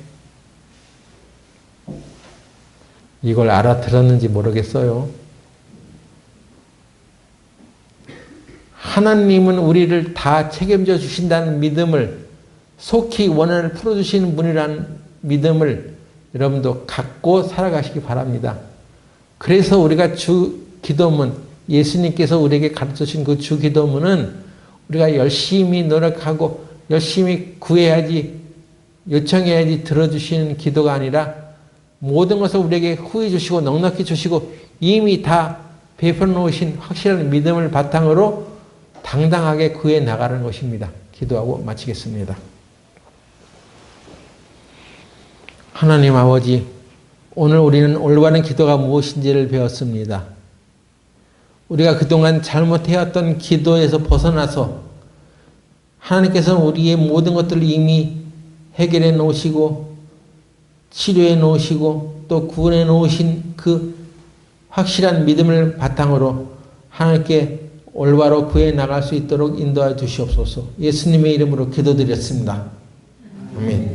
[SPEAKER 1] 이걸 알아들었는지 모르겠어요. 하나님은 우리를 다 책임져 주신다는 믿음을 속히 원한을 풀어주시는 분이라는 믿음을 여러분도 갖고 살아가시기 바랍니다. 그래서 우리가 주 기도문, 예수님께서 우리에게 가르쳐 주신 그 주 기도문은 우리가 열심히 노력하고 열심히 구해야지, 요청해야지 들어주시는 기도가 아니라 모든 것을 우리에게 후히 주시고 넉넉히 주시고 이미 다 베풀어 놓으신 확실한 믿음을 바탕으로 당당하게 구해 나가는 것입니다. 기도하고 마치겠습니다. 하나님 아버지, 오늘 우리는 올바른 기도가 무엇인지를 배웠습니다. 우리가 그동안 잘못해왔던 기도에서 벗어나서 하나님께서는 우리의 모든 것들을 이미 해결해 놓으시고 치료해 놓으시고 또 구원해 놓으신 그 확실한 믿음을 바탕으로 하나님께 올바로 구해 나갈 수 있도록 인도해 주시옵소서. 예수님의 이름으로 기도드렸습니다. 아멘.